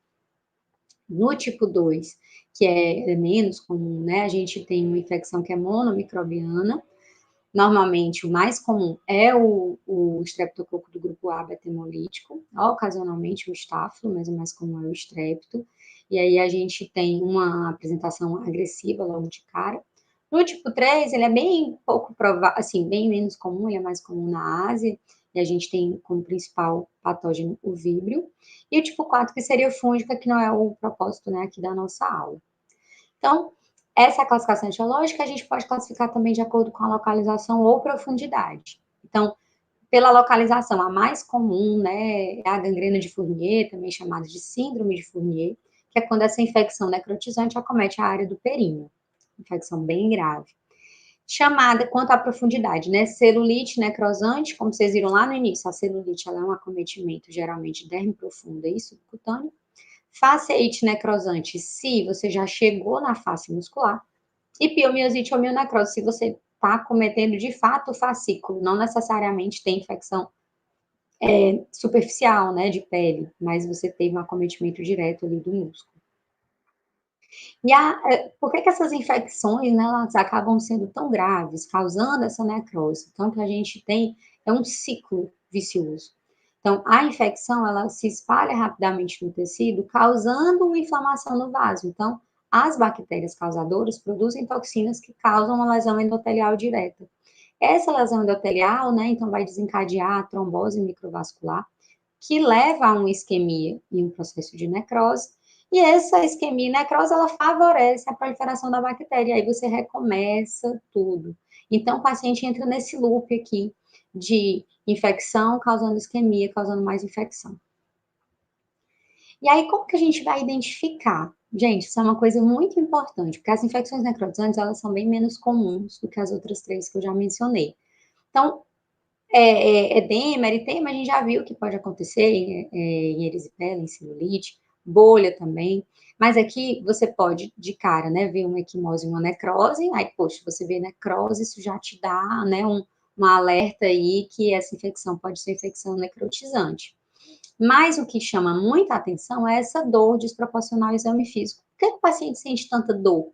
No tipo 2, que é menos comum, né, a gente tem uma infecção que é monomicrobiana, Normalmente, o mais comum é o estreptococo do grupo A beta-hemolítico, ocasionalmente o estáfilo, mas o mais comum é o estrepto. E aí a gente tem uma apresentação agressiva logo de cara. No tipo 3, ele é bem pouco provável, assim, bem menos comum, ele é mais comum na Ásia, e a gente tem como principal patógeno o víbrio. E o tipo 4, que seria fúngica, que não é o propósito, né, aqui da nossa aula. Então, essa classificação etiológica a gente pode classificar também de acordo com a localização ou profundidade. Então, pela localização, a mais comum, né, é a gangrena de Fournier, também chamada de síndrome de Fournier, que é quando essa infecção necrotizante acomete a área do períneo. Infecção bem grave. Chamada, quanto à profundidade, né, celulite necrosante, como vocês viram lá no início, a celulite ela é um acometimento geralmente de derme profunda e subcutâneo. Faceite necrosante, se você já chegou na face muscular. E piomiosite ou mionecrose, se você está cometendo de fato o fascículo, não necessariamente tem infecção superficial, né, de pele, mas você teve um acometimento direto ali do músculo. E por que essas infecções, né, elas acabam sendo tão graves, causando essa necrose? Então, o que a gente tem é um ciclo vicioso. Então, a infecção, ela se espalha rapidamente no tecido, causando uma inflamação no vaso. Então, as bactérias causadoras produzem toxinas que causam uma lesão endotelial direta. Essa lesão endotelial, né, então vai desencadear a trombose microvascular, que leva a uma isquemia e um processo de necrose, e essa isquemia e necrose, ela favorece a proliferação da bactéria, aí você recomeça tudo. Então, o paciente entra nesse loop aqui de infecção causando isquemia, causando mais infecção. E aí, como que a gente vai identificar? Gente, isso é uma coisa muito importante, porque as infecções necrotizantes, elas são bem menos comuns do que as outras três que eu já mencionei. Então, edema, eritema, a gente já viu que pode acontecer em erisipela, em celulite, bolha também, mas aqui você pode, de cara, né, ver uma equimose e uma necrose, aí, poxa, você vê necrose, isso já te dá, né, um alerta aí que essa infecção pode ser infecção necrotizante. Mas o que chama muita atenção é essa dor desproporcional ao exame físico. Por que o paciente sente tanta dor?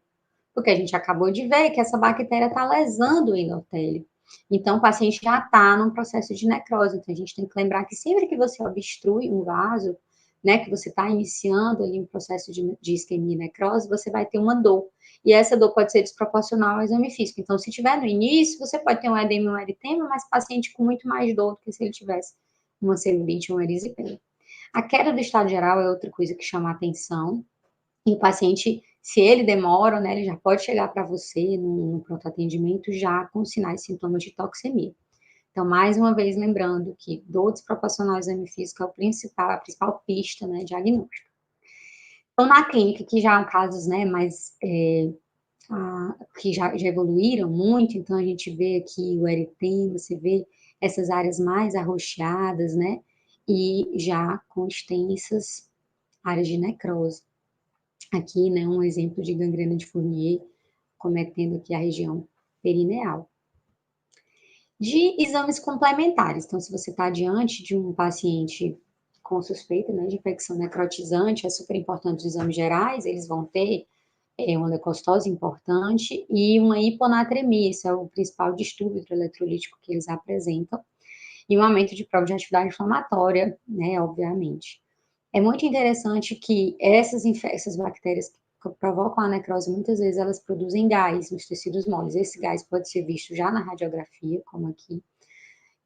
Porque a gente acabou de ver que essa bactéria está lesando o endotélio. Então, o paciente já está num processo de necrose. Então, a gente tem que lembrar que sempre que você obstrui um vaso, né, que você está iniciando ali um processo de isquemia e necrose, você vai ter uma dor. E essa dor pode ser desproporcional ao exame físico. Então, se tiver no início, você pode ter um edema e um eritema, mas paciente com muito mais dor do que se ele tivesse uma celulite ou uma erisipela. A queda do estado geral é outra coisa que chama a atenção. E o paciente, se ele demora, né, ele já pode chegar para você no pronto atendimento já com sinais e sintomas de toxemia. Então, mais uma vez, lembrando que dor desproporcional ao exame físico é a principal pista, né, diagnóstica. Então, na clínica, que já há casos, né, mais, que já evoluíram muito, então a gente vê aqui o eritema, você vê essas áreas mais arroxeadas, né, e já com extensas áreas de necrose. Aqui, né, um exemplo de gangrena de Fournier, cometendo aqui a região perineal. De exames complementares, então, se você está diante de um paciente com suspeita, né, de infecção necrotizante, é super importante os exames gerais, eles vão ter uma leucocitose importante e uma hiponatremia, isso é o principal distúrbio hidroeletrolítico que eles apresentam, e um aumento de prova de atividade inflamatória, né, obviamente. É muito interessante que essas bactérias que provocam a necrose, muitas vezes elas produzem gás nos tecidos moles. Esse gás pode ser visto já na radiografia, como aqui.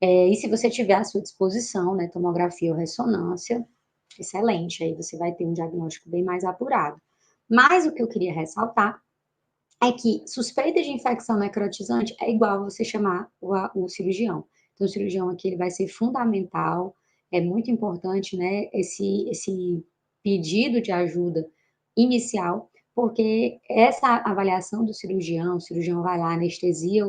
E se você tiver à sua disposição, né, tomografia ou ressonância, excelente, aí você vai ter um diagnóstico bem mais apurado. Mas o que eu queria ressaltar é que suspeita de infecção necrotizante é igual você chamar o cirurgião. Então, o cirurgião aqui ele vai ser fundamental, é muito importante, né, esse pedido de ajuda inicial, porque essa avaliação do cirurgião, o cirurgião vai lá, anestesia o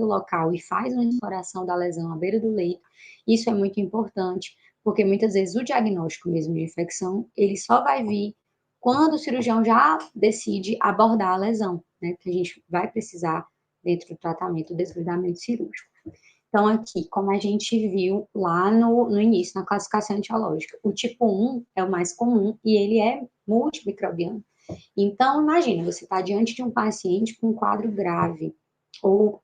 local e faz uma exploração da lesão à beira do leito, isso é muito importante, porque muitas vezes o diagnóstico mesmo de infecção, ele só vai vir quando o cirurgião já decide abordar a lesão, né, que a gente vai precisar dentro do tratamento do desbridamento cirúrgico. Então, aqui, como a gente viu lá no início, na classificação etiológica, o tipo 1 é o mais comum e ele é multimicrobiano. Então, imagina, você está diante de um paciente com um quadro grave, ou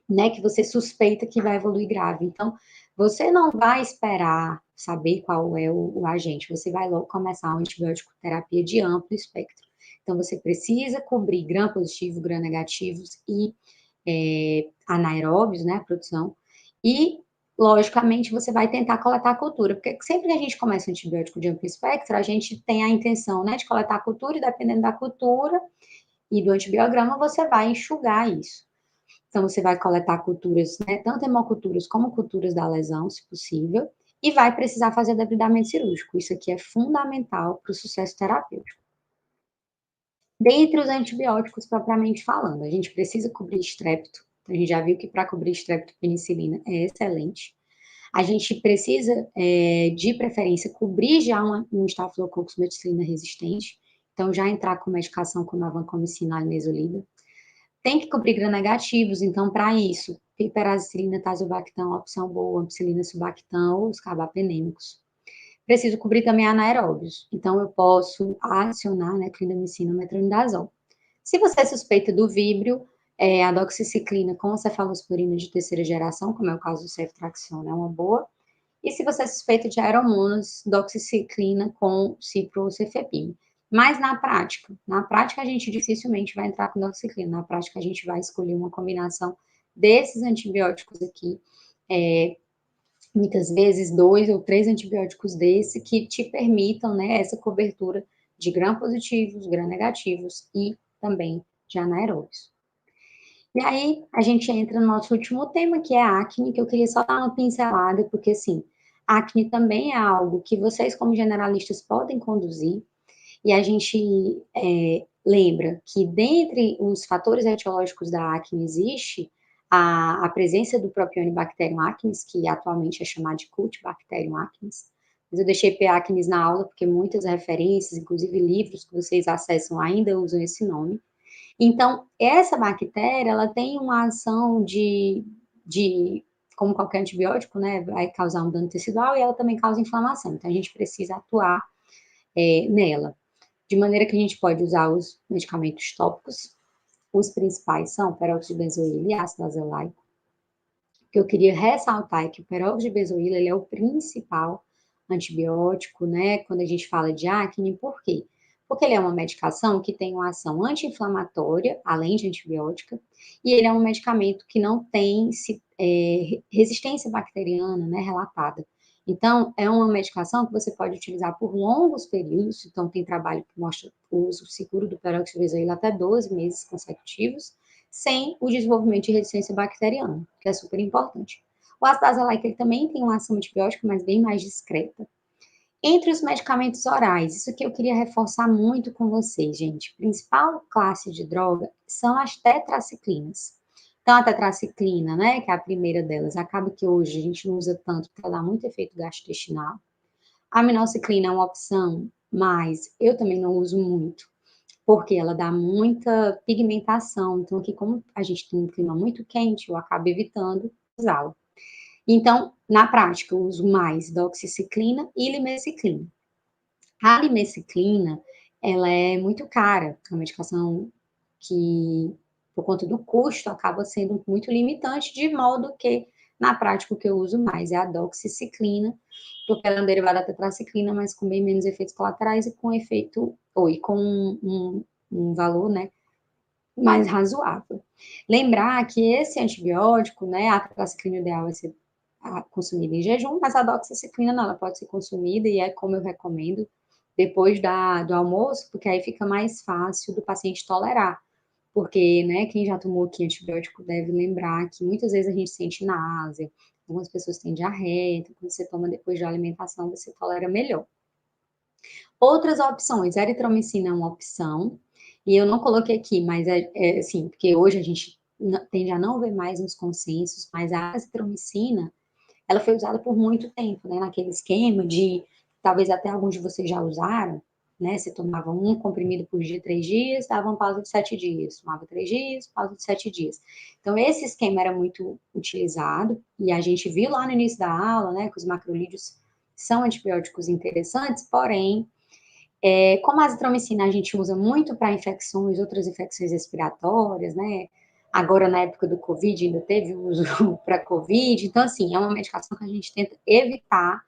né, que você suspeita que vai evoluir grave. Então, você não vai esperar saber qual é o agente, você vai logo começar uma antibiótico terapia de amplo espectro. Então, você precisa cobrir gram-positivo, gram-negativos e anaeróbios, né, a produção, e, logicamente, você vai tentar coletar a cultura, porque sempre que a gente começa um antibiótico de amplo espectro, a gente tem a intenção, né, de coletar a cultura, e dependendo da cultura e do antibiograma, você vai enxugar isso. Então, você vai coletar culturas, né, tanto hemoculturas como culturas da lesão, se possível, e vai precisar fazer debridamento cirúrgico. Isso aqui é fundamental para o sucesso terapêutico. Dentre os antibióticos propriamente falando, a gente precisa cobrir estrépito. A gente já viu que para cobrir estrépito, penicilina é excelente. A gente precisa, de preferência, cobrir já um estafilococcus meticilina resistente. Então, já entrar com medicação como a vancomicina, linezolida. Tem que cobrir gram-negativos, então, para isso, piperazicilina, tazobactam, é uma opção boa, ampicilina, subactam ou os carbapenêmicos. Preciso cobrir também anaeróbios, então eu posso acionar, né, clindamicina, metronidazol. Se você é suspeita do víbrio, a doxiciclina com cefalosporina de terceira geração, como é o caso do ceftriaxona, é uma boa. E se você é suspeita de aeromonas, doxiciclina com ciprocefepime. Mas na prática a gente dificilmente vai entrar com doxiciclina. Na prática a gente vai escolher uma combinação desses antibióticos aqui, muitas vezes 2 ou 3 antibióticos desse que te permitam, né, essa cobertura de gram-positivos, gram-negativos e também de anaeróbios. E aí a gente entra no nosso último tema, que é a acne, que eu queria só dar uma pincelada, porque assim, acne também é algo que vocês como generalistas podem conduzir, e a gente lembra que dentre os fatores etiológicos da acne existe a presença do Propionibacterium acnes, que atualmente é chamado de Cultibacterium acnes, mas eu deixei P. acnes na aula porque muitas referências, inclusive livros que vocês acessam ainda usam esse nome. Então, essa bactéria, ela tem uma ação como qualquer antibiótico, né, vai causar um dano tecidual e ela também causa inflamação. Então, a gente precisa atuar nela. De maneira que a gente pode usar os medicamentos tópicos. Os principais são peróxido de benzoíla e ácido azelaico. O que eu queria ressaltar é que o peróxido de benzoíla ele é o principal antibiótico, né, quando a gente fala de acne. Por quê? Porque ele é uma medicação que tem uma ação anti-inflamatória, além de antibiótica, e ele é um medicamento que não tem resistência bacteriana, né, relatada. Então, é uma medicação que você pode utilizar por longos períodos, então tem trabalho que mostra o uso seguro do peróxido de benzoíla até 12 meses consecutivos, sem o desenvolvimento de resistência bacteriana, que é super importante. O ácido azelaico ele também tem uma ação antibiótica, mas bem mais discreta. Entre os medicamentos orais, isso que eu queria reforçar muito com vocês, gente. A principal classe de droga são as tetraciclinas. Então, a tetraciclina, né, que é a primeira delas, acaba que hoje a gente não usa tanto porque ela dá muito efeito gastrointestinal. A minoxiclina é uma opção, mas eu também não uso muito, porque ela dá muita pigmentação. Então, aqui, como a gente tem um clima muito quente, eu acabo evitando usá-la. Então, na prática, eu uso mais doxiciclina e limeciclina. A limeciclina, ela é muito cara, é uma medicação que, por conta do custo, acaba sendo muito limitante, de modo que, na prática, o que eu uso mais é a doxiciclina, porque ela é um derivado da tetraciclina, mas com bem menos efeitos colaterais e com efeito, e com um valor, né, mais razoável. Lembrar que esse antibiótico, né, a tetraciclina ideal vai ser consumida em jejum, mas a doxiciclina não, ela pode ser consumida e é como eu recomendo, depois do almoço, porque aí fica mais fácil do paciente tolerar. Porque, né, quem já tomou aqui antibiótico deve lembrar que muitas vezes a gente sente náusea, algumas pessoas têm diarreia, então quando você toma depois da alimentação, você tolera melhor. Outras opções, a eritromicina é uma opção, e eu não coloquei aqui, mas assim, porque hoje a gente tende a não ver mais nos consensos, mas a azitromicina, ela foi usada por muito tempo, né, naquele esquema de, talvez até alguns de vocês já usaram, né, você tomava um comprimido por dia, 3 dias, dava uma pausa de 7 dias, tomava 3 dias, pausa de 7 dias. Então, esse esquema era muito utilizado, e a gente viu lá no início da aula, né, que os macrolídeos são antibióticos interessantes, porém, como a azitromicina a gente usa muito para infecções, outras infecções respiratórias, né, Agora, na época do Covid, ainda teve uso para Covid. Então, assim, é uma medicação que a gente tenta evitar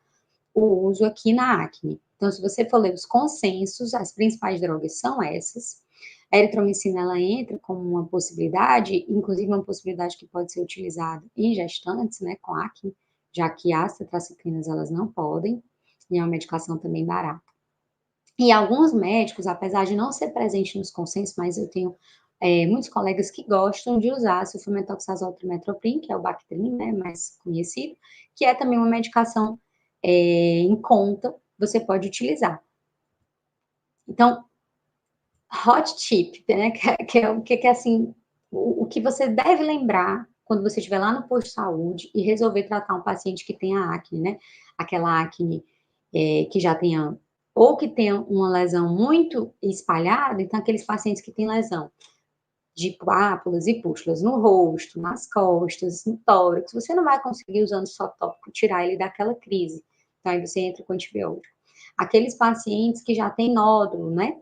o uso aqui na acne. Então, se você for ler os consensos, as principais drogas são essas. A eritromicina, ela entra como uma possibilidade, inclusive uma possibilidade que pode ser utilizada em gestantes, né, com acne, já que as tetracicrinas, elas não podem, e é uma medicação também barata. E alguns médicos, apesar de não ser presente nos consensos, mas eu tenho muitos colegas que gostam de usar sulfametoxazol trimethoprim, que é o Bactrim, né, mais conhecido, que é também uma medicação em conta, você pode utilizar. Então, hot tip, né, que é o que é assim, o que você deve lembrar quando você estiver lá no posto de saúde e resolver tratar um paciente que tenha acne, né, aquela acne que já tenha, ou que tenha uma lesão muito espalhada, então aqueles pacientes que têm lesão de pápulas e pústulas no rosto, nas costas, no tórax, você não vai conseguir, usando só tópico, tirar ele daquela crise. Então, aí você entra com antibiótico. Aqueles pacientes que já têm nódulo, né?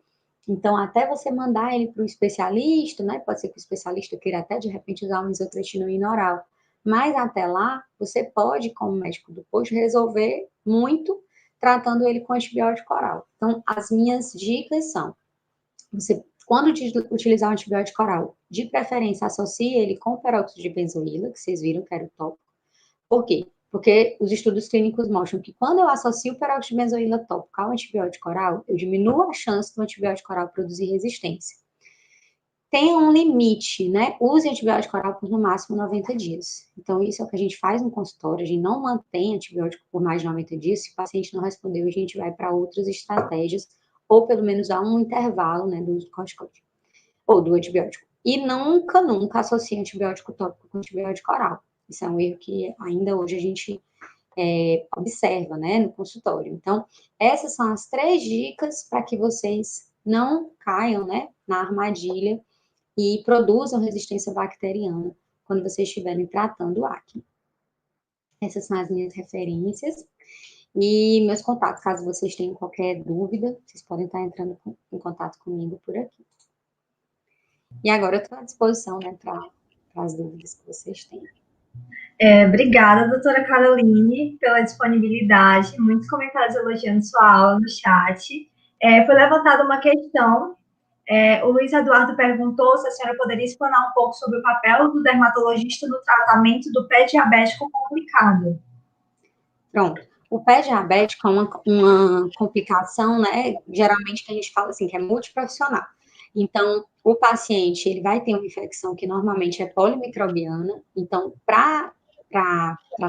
Então, até você mandar ele para o especialista, né? Pode ser que o especialista queira até, de repente, usar uma isotretinoína oral. Mas, até lá, você pode, como médico do posto, resolver muito tratando ele com antibiótico oral. Então, as minhas dicas são: você, quando utilizar o antibiótico oral, de preferência, associe ele com peróxido de benzoíla, que vocês viram que era o tópico. Por quê? Porque os estudos clínicos mostram que quando eu associo o peróxido de benzoíla tópico ao antibiótico oral, eu diminuo a chance do antibiótico oral produzir resistência. Tem um limite, né? Use antibiótico oral por no máximo 90 dias. Então, isso é o que a gente faz no consultório, a gente não mantém antibiótico por mais de 90 dias. Se o paciente não respondeu, a gente vai para outras estratégias, ou pelo menos há um intervalo, né, do uso do corticoide, ou do antibiótico. E nunca, nunca associe antibiótico tópico com antibiótico oral. Isso é um erro que ainda hoje a gente observa, né, no consultório. Então, essas são as 3 dicas para que vocês não caiam, né, na armadilha e produzam resistência bacteriana quando vocês estiverem tratando o acne. Essas são as minhas referências e meus contatos. Caso vocês tenham qualquer dúvida, vocês podem estar entrando em contato comigo por aqui. E agora eu estou à disposição, né, para as dúvidas que vocês têm. Obrigada, doutora Caroline, pela disponibilidade. Muitos comentários elogiando sua aula no chat. Foi levantada uma questão. O Luiz Eduardo perguntou se a senhora poderia explanar um pouco sobre o papel do dermatologista no tratamento do pé diabético complicado. Pronto. O pé diabético é uma complicação, né, geralmente que a gente fala assim, que é multiprofissional. Então, o paciente, ele vai ter uma infecção que normalmente é polimicrobiana. Então, para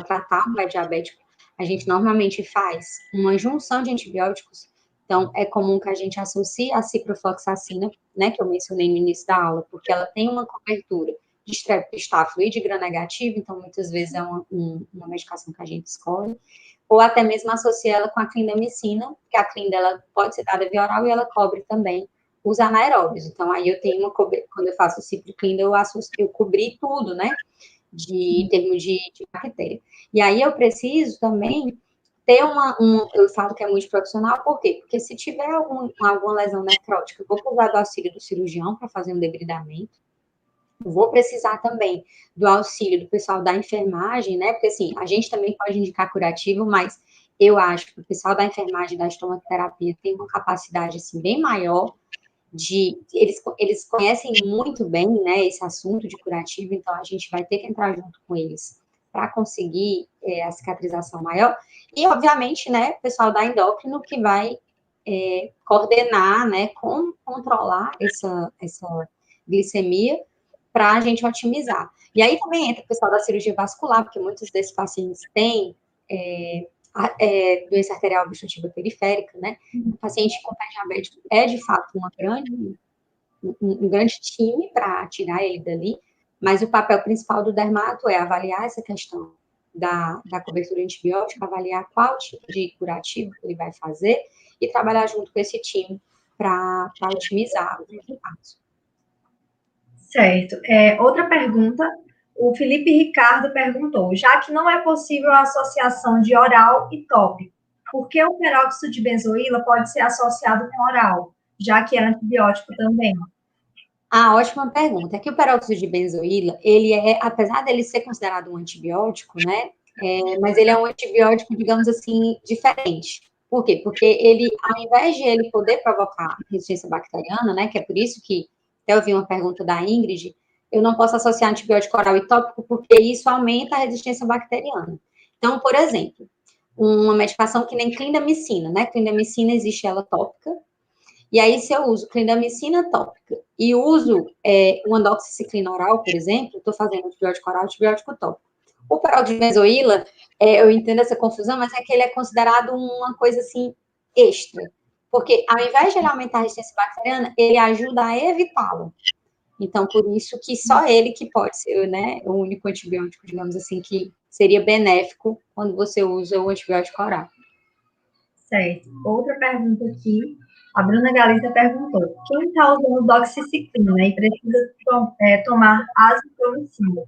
tratar o pé diabético, a gente normalmente faz uma junção de antibióticos. Então, é comum que a gente associe a ciprofloxacina, né, que eu mencionei no início da aula, porque ela tem uma cobertura de streptostáfilo e de gram-negativo, então, muitas vezes é uma medicação que a gente escolhe. Ou até mesmo associa ela com a clindamicina, que a clinda, ela pode ser dada via oral e ela cobre também os anaeróbios. Então, aí eu tenho quando eu faço o ciproclinda, eu cobri tudo, né, em termos de bactéria. E aí eu preciso também ter eu falo que é multiprofissional, por quê? Porque se tiver alguma lesão necrótica, eu vou precisar do auxílio do cirurgião para fazer um debridamento. Eu vou precisar também do auxílio do pessoal da enfermagem, né? Porque, assim, a gente também pode indicar curativo, mas eu acho que o pessoal da enfermagem, da estomaterapia, tem uma capacidade, assim, bem maior eles conhecem muito bem, né, esse assunto de curativo, então a gente vai ter que entrar junto com eles para conseguir a cicatrização maior. E, obviamente, né, o pessoal da endócrino que vai coordenar, né, controlar essa glicemia para a gente otimizar. E aí também entra o pessoal da cirurgia vascular, porque muitos desses pacientes têm doença arterial obstrutiva periférica, né? O paciente com pé diabético é, de fato, um grande time para tirar ele dali, mas o papel principal do dermato é avaliar essa questão da cobertura antibiótica, avaliar qual tipo de curativo que ele vai fazer e trabalhar junto com esse time para otimizar os resultados. Certo. Outra pergunta, o Felipe Ricardo perguntou, já que não é possível a associação de oral e tópico, por que o peróxido de benzoíla pode ser associado com oral, já que é antibiótico também? Ah, ótima pergunta. É que o peróxido de benzoíla, ele é, apesar dele ser considerado um antibiótico, né? Mas ele é um antibiótico, digamos assim, diferente. Por quê? Porque ele, ao invés de ele poder provocar resistência bacteriana, né? Que é por isso que até eu vi uma pergunta da Ingrid, eu não posso associar antibiótico oral e tópico, porque isso aumenta a resistência bacteriana. Então, por exemplo, uma medicação que nem clindamicina, né? Clindamicina existe ela tópica, e aí, se eu uso clindamicina tópica e uso o andoxiciclina oral, por exemplo, estou fazendo antibiótico oral, antibiótico tópico. O peróxido de benzoíla, eu entendo essa confusão, mas é que ele é considerado uma coisa assim extra. Porque ao invés de ele aumentar a resistência bacteriana, ele ajuda a evitá-la. Então, por isso que só ele que pode ser, né, o único antibiótico, digamos assim, que seria benéfico quando você usa o antibiótico oral. Certo. Outra pergunta aqui. A Bruna Galiza perguntou: quem está usando doxiciclina e precisa tomar azitromicina?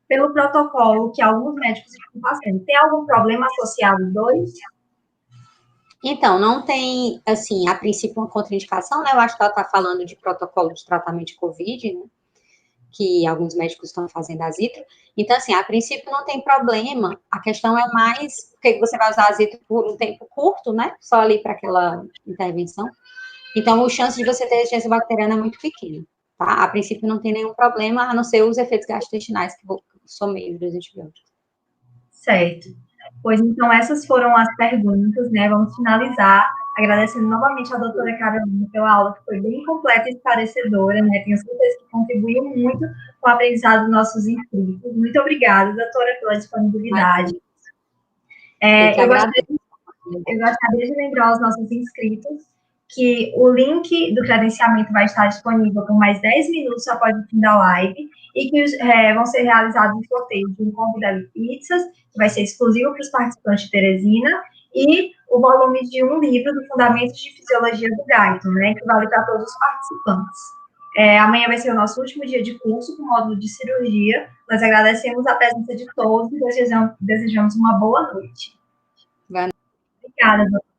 Pelo protocolo que alguns médicos estão passando, tem algum problema associado aos dois? Então, não tem, assim, a princípio, uma contraindicação, né? Eu acho que ela está falando de protocolo de tratamento de Covid, né? Que alguns médicos estão fazendo azitro. Então, assim, a princípio não tem problema. A questão é mais porque você vai usar azitro por um tempo curto, né? Só ali para aquela intervenção. Então, a chance de você ter resistência bacteriana é muito pequena, tá? A princípio não tem nenhum problema, a não ser os efeitos gastrointestinais que são meio dos antibióticos. Certo. Pois então, essas foram as perguntas, né? Vamos finalizar agradecendo novamente a doutora Carolina pela aula, que foi bem completa e esclarecedora, né? Tenho certeza que contribuiu muito com o aprendizado dos nossos inscritos. Muito obrigada, doutora, pela disponibilidade. Eu gostaria de lembrar aos nossos inscritos que o link do credenciamento vai estar disponível por mais 10 minutos após o fim da live e que vão ser realizados um sorteio de um combo da pizzas, que vai ser exclusivo para os participantes de Teresina, e o volume de um livro do Fundamentos de Fisiologia do Guyton, né, que vale para todos os participantes. Amanhã vai ser o nosso último dia de curso com o módulo de cirurgia. Nós agradecemos a presença de todos e desejamos uma boa noite. Obrigada, doutora.